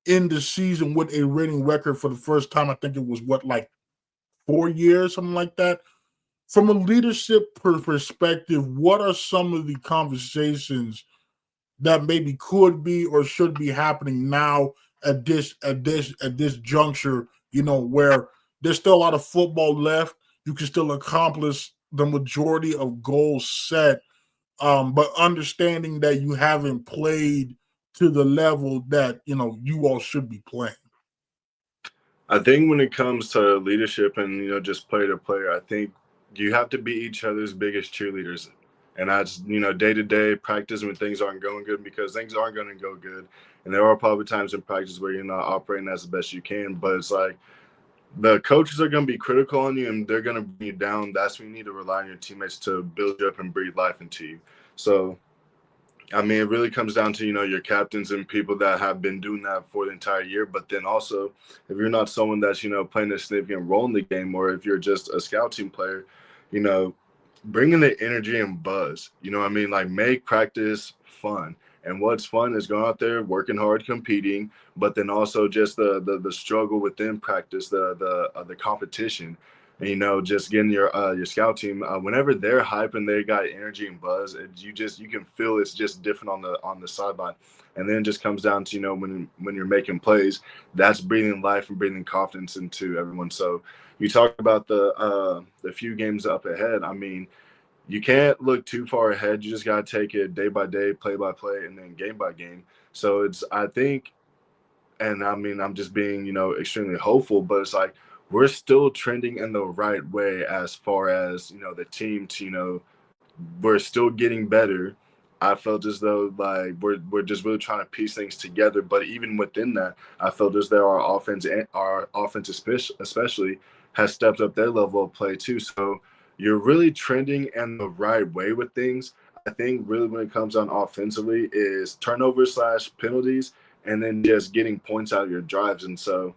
in the season with a winning record for the first time. I think it was like 4 years, something like that. From a leadership perspective, what are some of the conversations that maybe could be or should be happening now at this juncture? Where there's still a lot of football left, you can still accomplish the majority of goals set, but understanding that you haven't played to the level that you all should be playing. I think when it comes to leadership and just player to player, I think you have to be each other's biggest cheerleaders. And that's, day to day practice when things aren't going good, because things aren't going to go good. And there are probably times in practice where you're not operating as the best you can. But it's like the coaches are going to be critical on you and they're going to bring you down. That's when you need to rely on your teammates to build you up and breathe life into you. So, I mean, it really comes down to, your captains and people that have been doing that for the entire year. But then also, if you're not someone that's, playing a significant role in the game, or if you're just a scout team player, bringing the energy and buzz, what I mean? Like, make practice fun. And what's fun is going out there, working hard, competing, but then also just the struggle within practice, the competition. And, just getting your scout team, whenever they're hype and they got energy and buzz, you can feel it's just different on the sideline. And then it just comes down to, when you're making plays, that's breathing life and breathing confidence into everyone. So you talk about the few games up ahead. I mean, you can't look too far ahead. You just got to take it day by day, play by play, and then game by game. So I think, and I mean, I'm just being, extremely hopeful, but it's like we're still trending in the right way as far as, the team to, we're still getting better. I felt as though like we're just really trying to piece things together. But even within that, I felt as though our offense especially has stepped up their level of play too. So you're really trending in the right way with things. I think really when it comes on offensively is turnovers / penalties, and then just getting points out of your drives. And so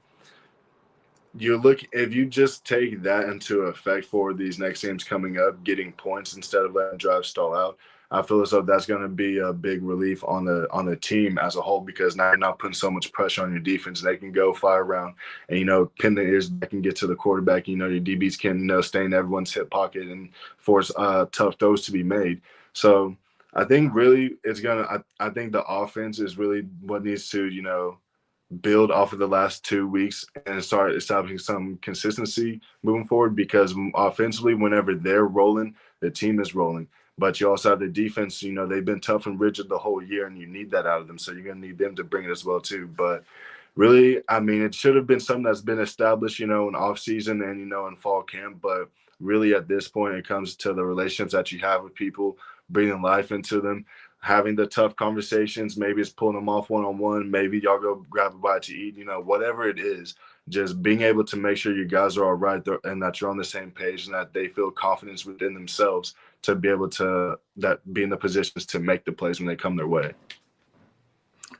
if you just take that into effect for these next games coming up, getting points instead of letting drives stall out, I feel as though that's going to be a big relief on the team as a whole, because now you're not putting so much pressure on your defense. They can go fly around and, pin their ears back and get to the quarterback. Your DBs can, stay in everyone's hip pocket and force tough throws to be made. So I think really I think the offense is really what needs to, build off of the last 2 weeks and start establishing some consistency moving forward, because offensively, whenever they're rolling, the team is rolling. But you also have the defense, they've been tough and rigid the whole year, and you need that out of them. So you're going to need them to bring it as well too. But really, I mean, it should have been something that's been established, in off season and, in fall camp. But really at this point, it comes to the relationships that you have with people, breathing life into them, having the tough conversations. Maybe it's pulling them off one-on-one. Maybe y'all go grab a bite to eat, whatever it is, just being able to make sure you guys are all right and that you're on the same page and that they feel confidence within themselves to be able to be in the positions to make the plays when they come their way.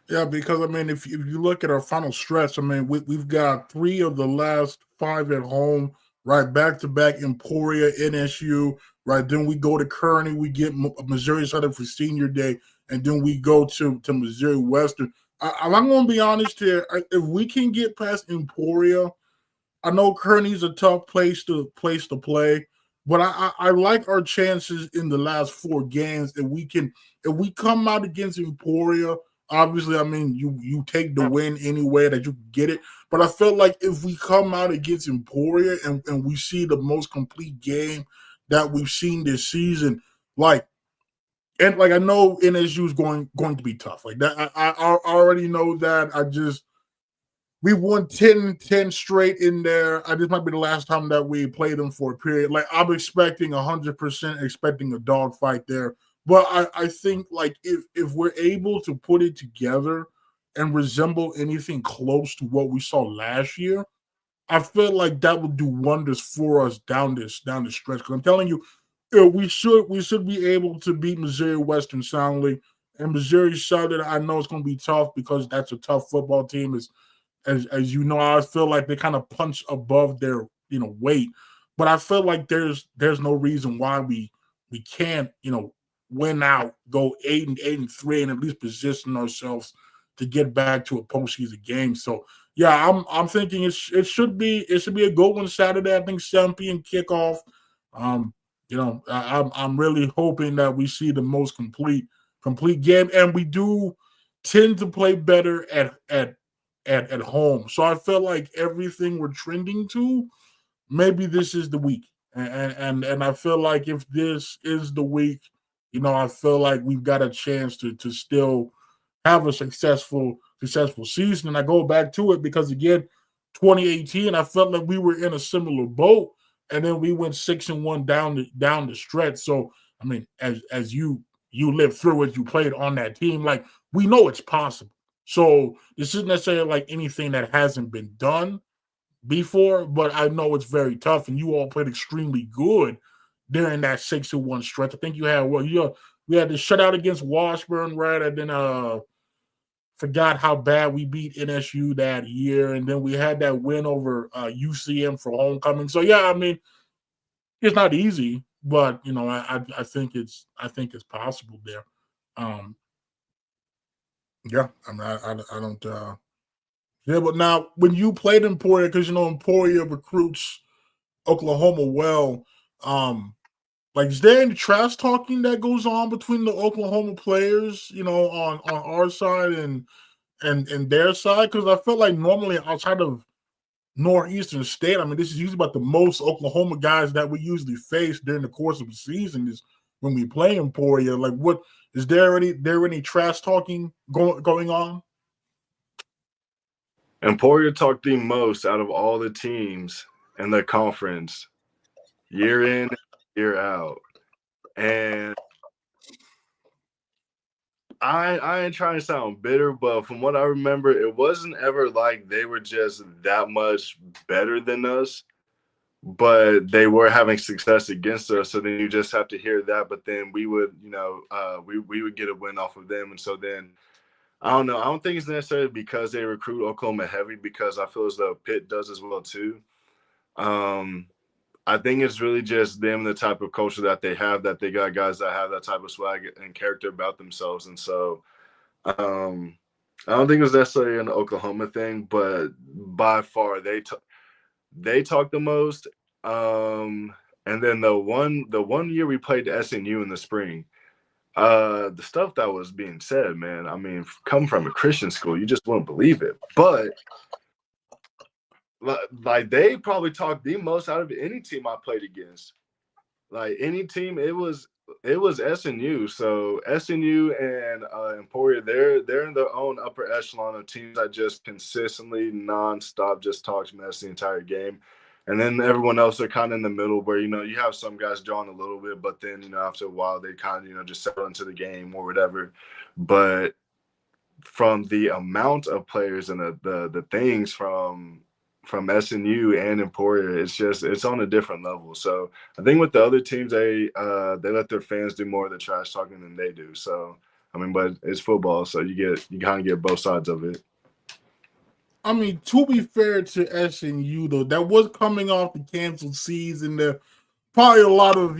Yeah, because I mean, if you look at our final stretch, I mean, we've got 3 of the last 5 at home, right? Back to back, Emporia, NSU, right? Then we go to Kearney, we get Missouri Southern for Senior Day, and then we go to Missouri Western. I'm going to be honest here. If we can get past Emporia, I know Kearney's a tough place to play, but I like our chances in the last 4 games. If we come out against Emporia, obviously, I mean, you take the win anyway that you get it. But I felt like if we come out against Emporia and we see the most complete game that we've seen this season, like and like I know NSU is going to be tough. Like that, I already know that. We won 10 straight in there. This might be the last time that we play them for a period. Like I'm expecting 100% expecting a dogfight there. But I think like if we're able to put it together and resemble anything close to what we saw last year, I feel like that would do wonders for us down the stretch. Because I'm telling you, we should be able to beat Missouri Western soundly. And Missouri Southern, I know it's going to be tough because that's a tough football team. As you know, I feel like they kind of punch above their weight, but I feel like there's no reason why we can't win out, go 8-3, and at least position ourselves to get back to a postseason game. So yeah, I'm thinking it should be a good one Saturday. I think 7 p.m. kickoff. I'm really hoping that we see the most complete game, and we do tend to play better at home. So I feel like everything we're trending to, maybe this is the week. And I feel like if this is the week, I feel like we've got a chance to still have a successful season. And I go back to it because again, 2018, I felt like we were in a similar boat, and then we went 6-1 down the stretch. So I mean, as you lived through it, you played on that team, like we know it's possible. So this isn't necessarily like anything that hasn't been done before, but I know it's very tough, and you all played extremely good during that 6-1 stretch. I think you had we had the shutout against Washburn, right? And then forgot how bad we beat NSU that year, and then we had that win over UCM for homecoming. So yeah, I mean, it's not easy, but I think it's possible there. Yeah, I mean, I don't. Yeah, but now when you played Emporia, because Emporia recruits Oklahoma well, like is there any trash talking that goes on between the Oklahoma players, on our side and their side? Because I feel like normally outside of Northeastern State, I mean, this is usually about the most Oklahoma guys that we usually face during the course of the season is when we play Emporia. Like, what is there any trash talking going on? Emporia talked the most out of all the teams in the conference, year in, year out. And I ain't trying to sound bitter, but from what I remember, it wasn't ever like they were just that much better than us, but they were having success against us. So then you just have to hear that. But then we would, we would get a win off of them. And so then I don't know. I don't think it's necessarily because they recruit Oklahoma heavy, because I feel as though Pitt does as well too. I think it's really just them, the type of culture that they have, that they got guys that have that type of swag and character about themselves. And so I don't think it's necessarily an Oklahoma thing, but by far they talk the most. And then the one year we played SNU in the spring, the stuff that was being said, man, I mean, come from a Christian school, you just wouldn't believe it. But like they probably talked the most out of any team I played against. Like any team, it was SNU. So SNU and Emporia, they're in their own upper echelon of teams that just consistently, nonstop, just talk mess the entire game. And then everyone else are kind of in the middle where, you have some guys drawing a little bit, but then, after a while they kind of, just settle into the game or whatever. But from the amount of players and the things from SNU and Emporia, it's on a different level. So I think with the other teams, they let their fans do more of the trash talking than they do. So I mean, but it's football, so you kind of get both sides of it. I mean, to be fair to SNU though, that was coming off the canceled season. There probably a lot of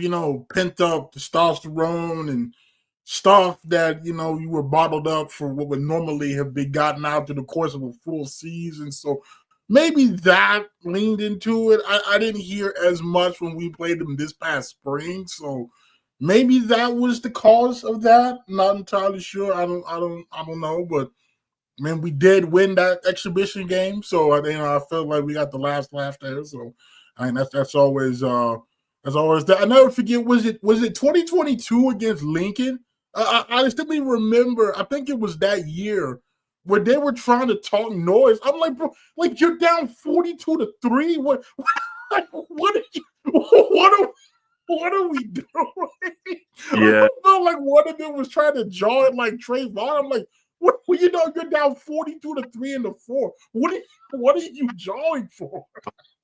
pent up testosterone and stuff that you were bottled up for what would normally have been gotten out through the course of a full season. So maybe that leaned into it. I didn't hear as much when we played them this past spring, so maybe that was the cause of that. Not entirely sure. I don't know, but I mean, we did win that exhibition game, so I felt like we got the last laugh there. So I mean, that's always that. I never forget. Was it 2022 against Lincoln? I distinctly remember, I think it was that year where they were trying to talk noise. I'm like, bro, like you're down 42-3. What are you, what are we doing? Yeah. I felt like one of them was trying to jaw it like Trayvon. I'm like, what, you know, you're down 42-3 in the fourth. What are you jawing for?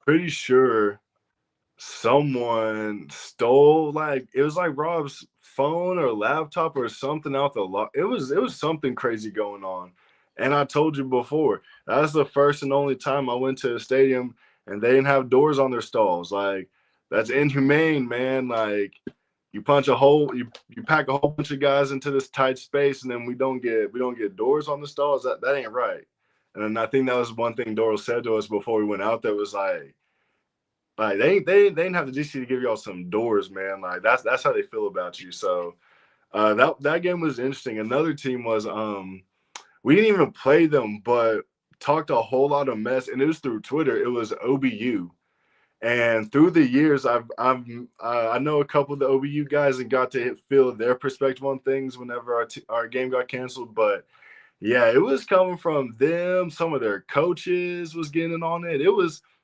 Pretty sure someone stole, like, it was like Rob's phone or laptop or something out the lock. It was something crazy going on. And I told you before, that's the first and only time I went to a stadium and they didn't have doors on their stalls. Like, that's inhumane, man. Like, you punch a hole, you pack a whole bunch of guys into this tight space, and then we don't get doors on the stalls. That ain't right. And then I think that was one thing Doral said to us before we went out there was like they didn't have the DC to give y'all some doors, man. Like that's how they feel about you. So that game was interesting. Another team was we didn't even play them, but talked a whole lot of mess, and it was through Twitter. It was OBU, and through the years, I know a couple of the OBU guys and got to feel their perspective on things whenever our game got canceled. But yeah, it was coming from them. Some of their coaches was getting on it.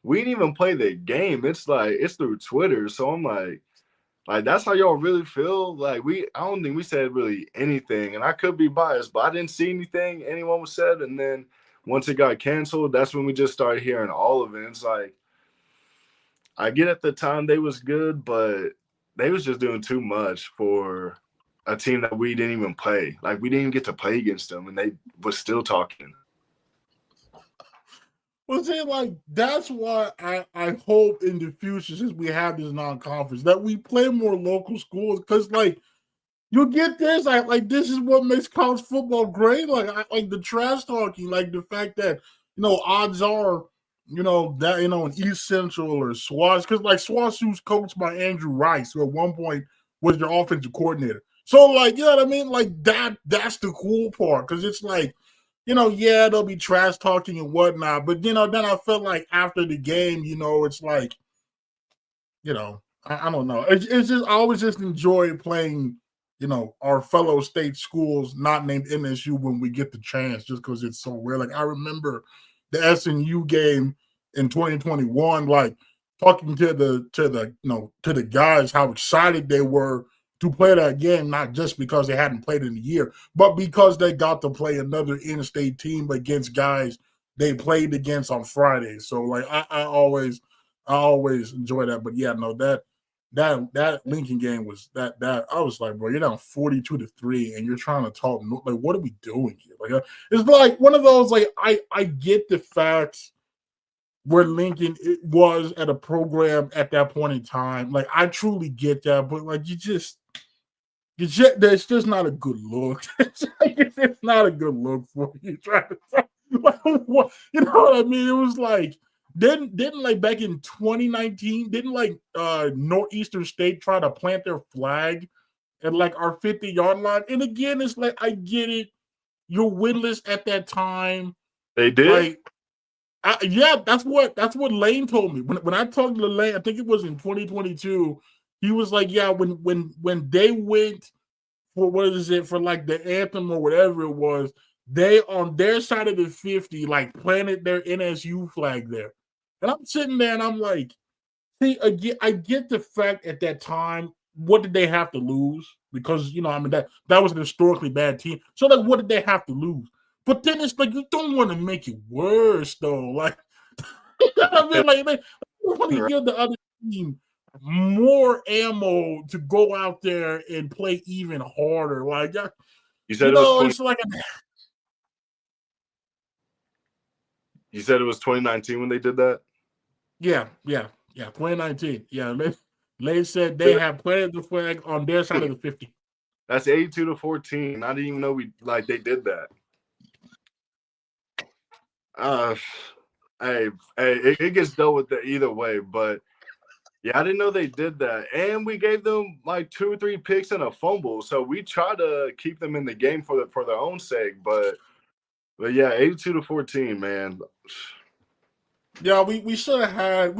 We didn't even play the game. It's like it's through Twitter. So I'm like that's how y'all really feel. Like I don't think we said really anything, and I could be biased, but I didn't see anything anyone was said. And then once it got canceled, that's when we just started hearing all of it. It's like I get at the time they was good, but they was just doing too much for a team that we didn't even play. Like we didn't even get to play against them, and they was still talking. Well, see, like that's why I hope in the future, since we have this non-conference, that we play more local schools. Because like you get this, like this is what makes college football great. Like the trash talking, like the fact that odds are that in East Central or SWAS, because like SWASU's coached by Andrew Rice, who at one point was their offensive coordinator. So like you know what I mean, like that's the cool part, because it's like yeah, they'll be trash talking and whatnot, but then I felt like after the game, it's like, I don't know. It's just I always just enjoy playing, our fellow state schools not named NSU when we get the chance, just because it's so rare. Like I remember the SNU game in 2021, like talking to the guys, how excited they were to play that game, not just because they hadn't played in a year, but because they got to play another in-state team against guys they played against on Friday. So like I always enjoy that. But yeah, no, that Lincoln game was that I was like, bro, you're down 42-3, and you're trying to talk like, what are we doing here? Like, it's like one of those like I get the facts where Lincoln was at a program at that point in time. Like, I truly get that, but like it's just not a good look. It's not a good look for you. Trying to talk, like, what, you know what I mean? It was like didn't like back in 2019, didn't like Northeastern State try to plant their flag at like our 50-yard line? And again, it's like I get it. You're winless at that time. They did. Like, yeah, that's what Lane told me. When I talked to Lane, I think it was in 2022. He was like, yeah, when they went for what is it, for like the anthem or whatever it was, they on their side of the 50 like planted their NSU flag there. And I'm sitting there and I'm like, see, again, I get the fact at that time, what did they have to lose? Because I mean that was an historically bad team. So like, what did they have to lose? But then it's like you don't want to make it worse though. Like I mean, like they want to give the other team more ammo to go out there and play even harder. Like You said it was 20. it's like You said it was 2019 when they did that. yeah, 2019. Yeah, they said they have planted the flag on their side of the 50. That's 82-14. I didn't even know they did that. Hey, it gets dealt with either way, but yeah, I didn't know they did that. And we gave them like 2 or 3 picks and a fumble. So we try to keep them in the game for their own sake. But yeah, 82-14, man. Yeah, we should have had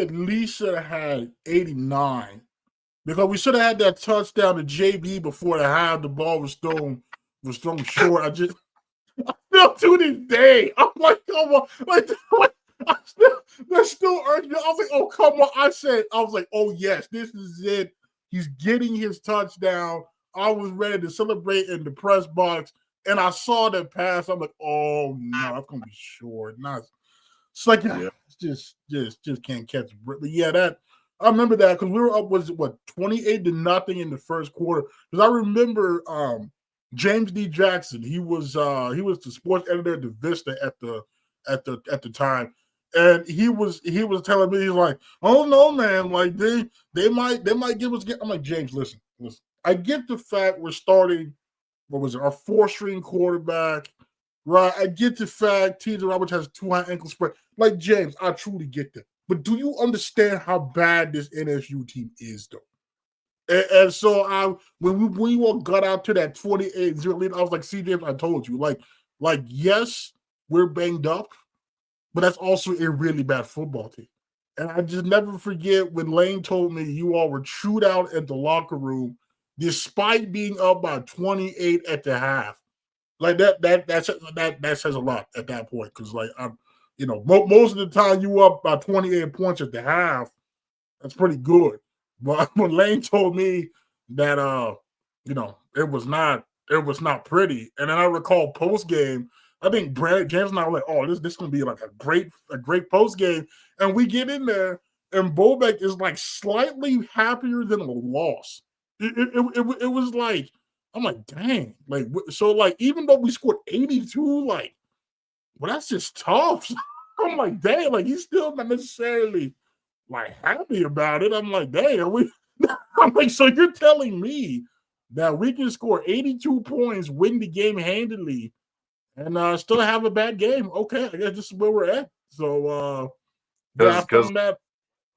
at least 89 because we should have had that touchdown to JB before the half. The ball was thrown short. I just still to this day, I'm like, come on, like that still urged me. I was like, oh come on. I was like, oh yes, this is it. He's getting his touchdown. I was ready to celebrate in the press box, and I saw that pass. I'm like, oh no, that's gonna be short. Not. It's like just can't catch a breath. But yeah, that I remember that because we were up was what 28-0 in the first quarter. Because I remember James D. Jackson. He was the sports editor at the Vista at the time. And he was telling me, he's like, oh no, man, like they might give us. I'm like, James, listen. I get the fact we're starting, what was it, our 4th-string quarterback, right? I get the fact T.J. Roberts has 2 high ankle sprain. Like, James, I truly get that. But do you understand how bad this NSU team is, though? And so when we all got out to that 28-0 lead, I was like, see, James, I told you, like yes, we're banged up, but that's also a really bad football team. And I just never forget when Lane told me you all were chewed out at the locker room despite being up by 28 at the half. Like that says a lot at that point, because like I'm, most of the time you up by 28 points at the half, that's pretty good. But when Lane told me that it was not pretty, and then I recall post game, I think James and I were like, oh, this is gonna be like a great post game, and we get in there, and Bobek is like slightly happier than a loss. It was like, I'm like, dang, like so like even though we scored 82, like, well, that's just tough. I'm like, dang, like he's still not necessarily like happy about it. I'm like, dang, I'm like, so you're telling me that we can score 82 points, win the game handily, and still have a bad game? Okay, I guess this is where we're at. So yeah, I Because found that.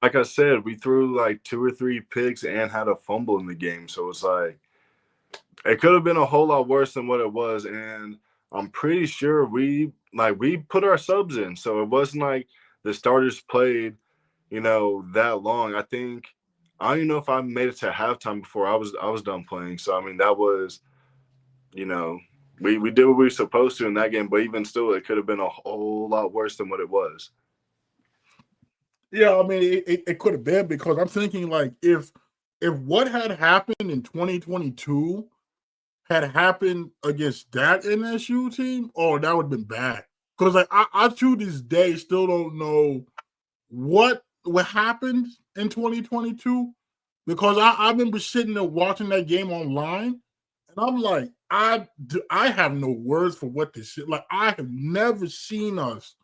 like I said, we threw like 2 or 3 picks and had a fumble in the game. So it's like it could have been a whole lot worse than what it was. And I'm pretty sure we put our subs in. So it wasn't like the starters played, that long. I don't even know if I made it to halftime before I was done playing. So I mean that was, you know, we did what we were supposed to in that game, but even still it could have been a whole lot worse than what it was. Yeah, I mean, it could have been, because I'm thinking like if what had happened in 2022 had happened against that NSU team, oh, that would have been bad. Because like I to this day still don't know what happened in 2022, because I remember sitting there watching that game online, and I'm like, I have no words for what this shit. Like, I have never seen us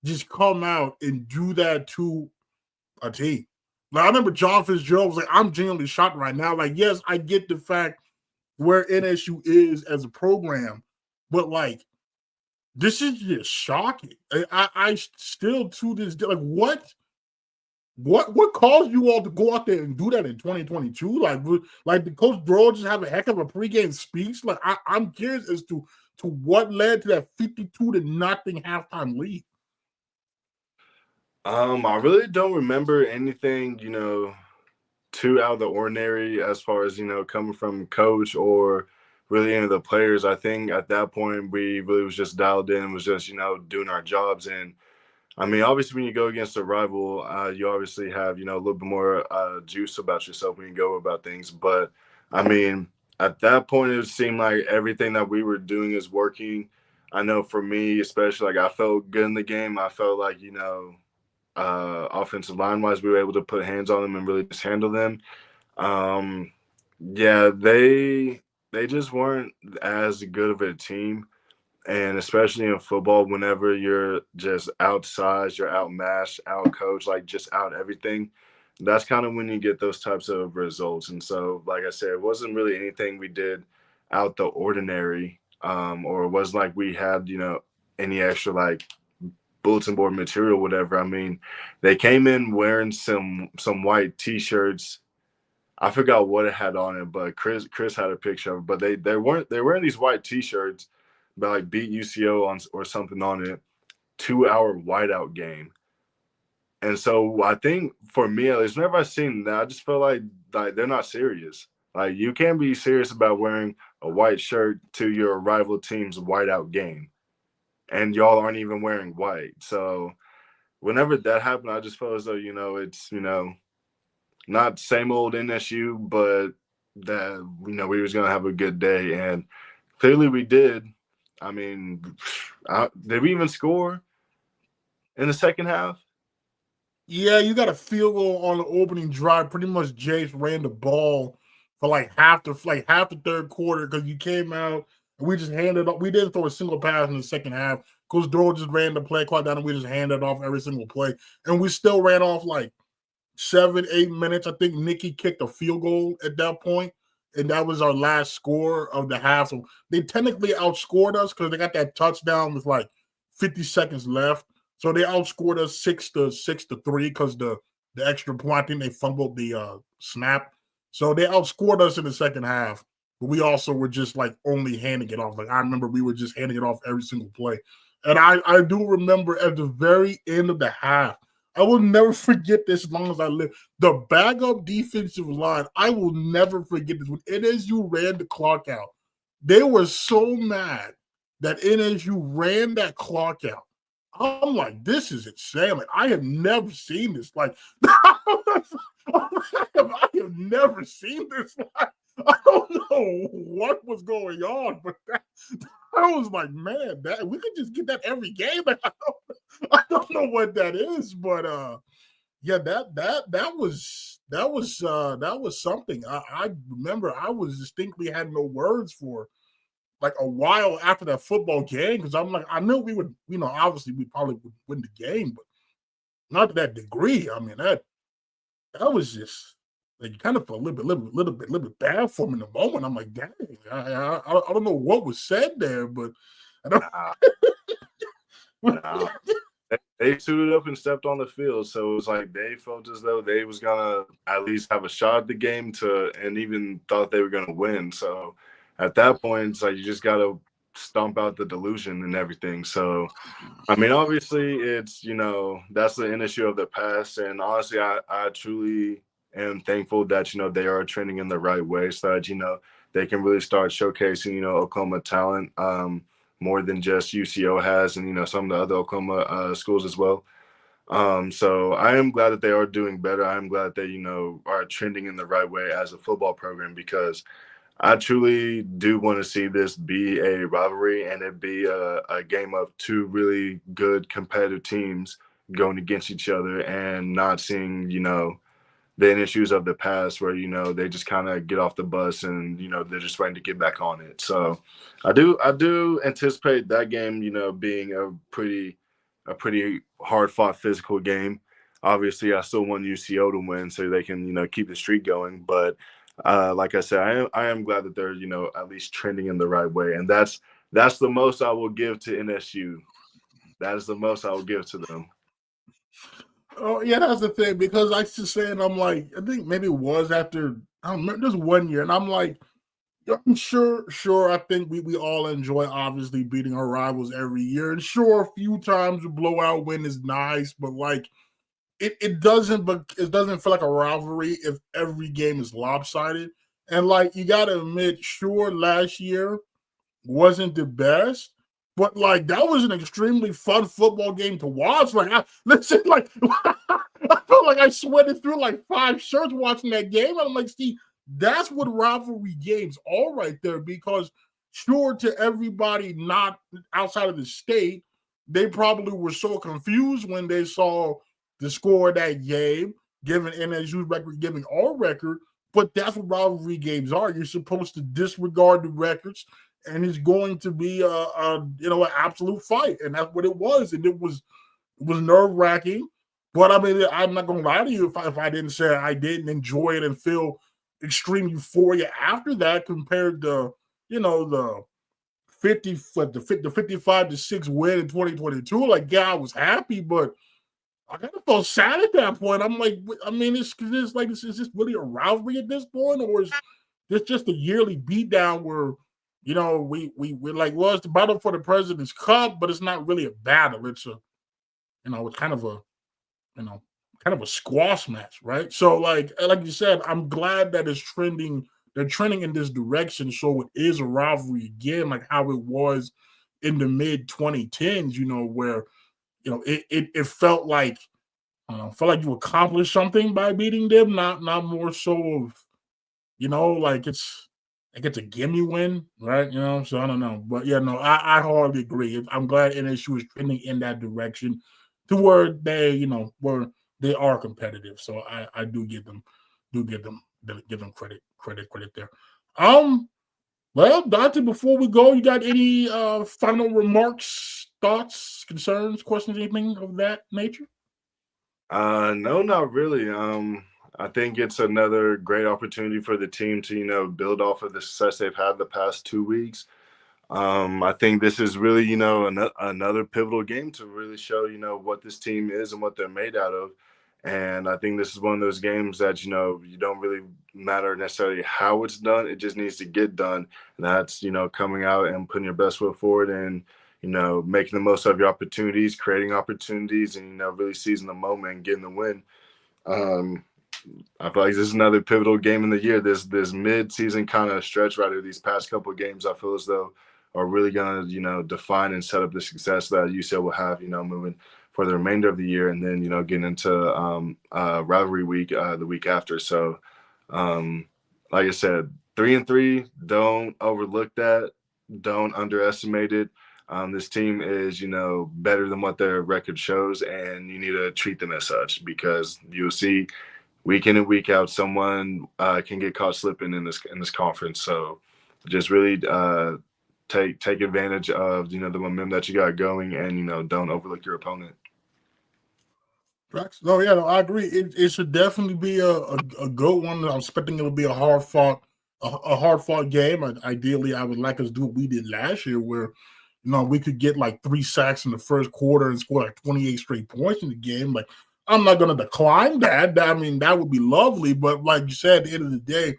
just come out and do that to a team. Like, I remember John Fitzgerald was like, I'm genuinely shocked right now. Like, yes, I get the fact where NSU is as a program, but like, this is just shocking. I still to this day, like, what caused you all to go out there and do that in 2022? Like did Coach Bro just have a heck of a pregame speech? Like, I'm curious as to what led to that 52-0 halftime lead. I really don't remember anything, too out of the ordinary as far as, coming from coach or really any of the players. I think at that point we really was just dialed in, was just, doing our jobs. And I mean, obviously when you go against a rival, you obviously have, a little bit more juice about yourself when you go about things. But I mean, at that point, it seemed like everything that we were doing is working. I know for me, especially, like I felt good in the game. I felt like, offensive line wise, we were able to put hands on them and really just handle them. Um, yeah, they just weren't as good of a team, and especially in football, whenever you're just outsized, you're outmatched, outcoached, like just out everything. That's kind of when you get those types of results. And so, like I said, it wasn't really anything we did out the ordinary, or it wasn't like we had, any extra like bulletin board material, whatever. I mean, they came in wearing some white T-shirts. I forgot what it had on it, but Chris had a picture of it. But they're wearing these white T-shirts, but like beat UCO on or something on it. 2-hour whiteout game, And so I think for me, at least, whenever I've seen that, I just feel like they're not serious. Like, you can't be serious about wearing a white shirt to your rival team's whiteout game, and y'all aren't even wearing white. So whenever that happened, I just felt as though, it's, not same old NSU, but that, we was going to have a good day. And clearly we did. I mean, did we even score in the second half? Yeah, you got a field goal on the opening drive. Pretty much Jace ran the ball for like half the third quarter because you came out and we just handed off. We didn't throw a single pass in the second half because Goudeau just ran the play clock down and we just handed off every single play. And we still ran off like 7-8 minutes. I think Nikki kicked a field goal at that point, and that was our last score of the half. So they technically outscored us because they got that touchdown with like 50 seconds left. So they outscored us 6-3 because the extra point. I think they fumbled the snap. So they outscored us in the second half. But we also were just like only handing it off. Like I remember we were just handing it off every single play. And I do remember at the very end of the half, I will never forget this as long as I live. The backup defensive line, I will never forget this. When NSU ran the clock out, they were so mad that NSU ran that clock out. I'm like, this is insane. Like, I have never seen this. Like, I have never seen this. Like, I don't know what was going on, but I was like, man, that we could just get that every game. Like, I don't know what that is, but yeah, that was something. I remember I was distinctly had no words for like a while after that football game because I'm like, I knew we would, obviously we probably would win the game, but not to that degree. I mean, that was just like you kind of felt a little bit bad for me in the moment. I'm like, dang, I don't know what was said there, but I don't. Nah. They suited up and stepped on the field, so it was like they felt as though they was gonna at least have a shot at the game and even thought they were gonna win. So at that point, it's like you just gotta stomp out the delusion and everything. So I mean, obviously, it's that's an issue of the past, and honestly, I truly am thankful that they are trending in the right way, so that they can really start showcasing Oklahoma talent. More than just UCO has, and some of the other Oklahoma schools as well. So I am glad that they are doing better. I am glad that they are trending in the right way as a football program, because I truly do want to see this be a rivalry and it be a game of two really good competitive teams going against each other, and not seeing the issues of the past where they just kind of get off the bus and they're just waiting to get back on it. So I do anticipate that game being a pretty hard fought physical game. Obviously I still want UCO to win so they can keep the streak going, but like I said, I am glad that they're at least trending in the right way, and that's the most I will give to NSU. That is the most I will give to them. Oh yeah, that's the thing, because I just saying, I'm like, I think maybe it was after, I don't remember, just 1 year, and I'm like, I'm sure. I think we all enjoy obviously beating our rivals every year, and sure, a few times a blowout win is nice, but like it doesn't feel like a rivalry if every game is lopsided. And like you got to admit, sure, last year wasn't the best, but like that was an extremely fun football game to watch. Like listen, like I felt like I sweated through like 5 shirts watching that game. And I'm like, see, that's what rivalry games are right there. Because sure, to everybody not outside of the state, they probably were so confused when they saw the score of that game, given NSU's record, given our record. But that's what rivalry games are. You're supposed to disregard the records, and it's going to be an absolute fight, and that's what it was. And it was nerve wracking. But I mean, I'm not gonna lie to you if I didn't say I didn't enjoy it and feel extreme euphoria after that, compared to the 55-6 win in 2022. Like, yeah, I was happy, but I kind of felt sad at that point. I'm like, I mean, is this really a rivalry at this point, or is this just a yearly beatdown where we're like, well, it's the battle for the President's Cup, but it's not really a battle. It's a it's kind of a kind of a squash match, right? So like you said, I'm glad that it's trending. They're trending in this direction, so it is a rivalry again, like how it was in the mid 2010s. Where it felt like felt like you accomplished something by beating them, not more so of like it's a gimme win, right? So I don't know, but yeah, no, I hardly agree. I'm glad NSU is trending in that direction to where where they are competitive. So I do give them credit there. Well, Daunte, before we go, you got any final remarks, thoughts, concerns, questions, anything of that nature? No, not really. I think it's another great opportunity for the team to, build off of the success they've had the past 2 weeks. I think this is really, another pivotal game to really show, what this team is and what they're made out of. And I think this is one of those games that, you don't really matter necessarily how it's done. It just needs to get done. And that's, coming out and putting your best foot forward and, making the most of your opportunities, creating opportunities, and, really seizing the moment and getting the win. I feel like this is another pivotal game in the year. This mid-season kind of stretch right here, these past couple of games, I feel as though are really going to, define and set up the success that UCL will have, moving for the remainder of the year, and then, getting into rivalry week the week after. So, like I said, 3-3, don't overlook that. Don't underestimate it. This team is, better than what their record shows, and you need to treat them as such because you'll see week in and week out someone can get caught slipping in this conference. So just really take advantage of the momentum that you got going, and don't overlook your opponent. No, yeah, no, I agree. It should definitely be a good one. I'm expecting it'll be a hard fought game. Ideally, I would like us to do what we did last year, where we could get like 3 sacks in the first quarter and score like 28 straight points in the game. Like, I'm not going to decline that. I mean, that would be lovely. But like you said, at the end of the day,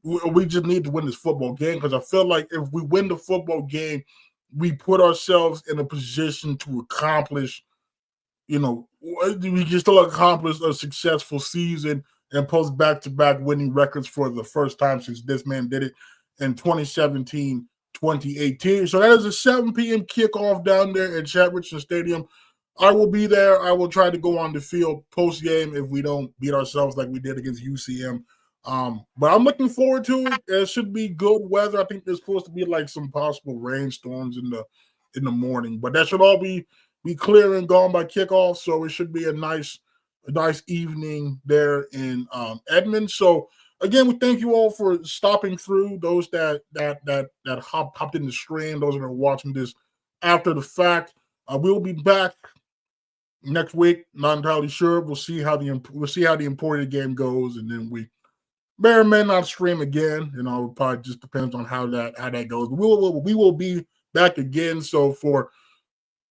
we just need to win this football game because I feel like if we win the football game, we put ourselves in a position to accomplish we can still accomplish a successful season and post back-to-back winning records for the first time since this man did it in 2017, 2018. So that is a 7 p.m. kickoff down there at Chad Richardson Stadium. I will be there. I will try to go on the field post-game if we don't beat ourselves like we did against UCM. But I'm looking forward to it. It should be good weather. I think there's supposed to be like some possible rainstorms in the morning, but that should all be clear and gone by kickoff, so it should be a nice evening there in Edmond. So again, we thank you all for stopping through. Those that hopped in the stream, those that are watching this after the fact. We'll be back next week. Not entirely sure. We'll see how the Emporia game goes, and then we may or may not stream again. It probably just depends on how that goes. But we will be back again. So for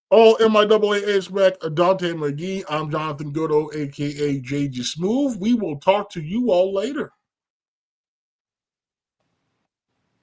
All-MIAA spec, Daunte McGee, I'm Jonathan Goudeau, a.k.a. JG Smooth. We will talk to you all later.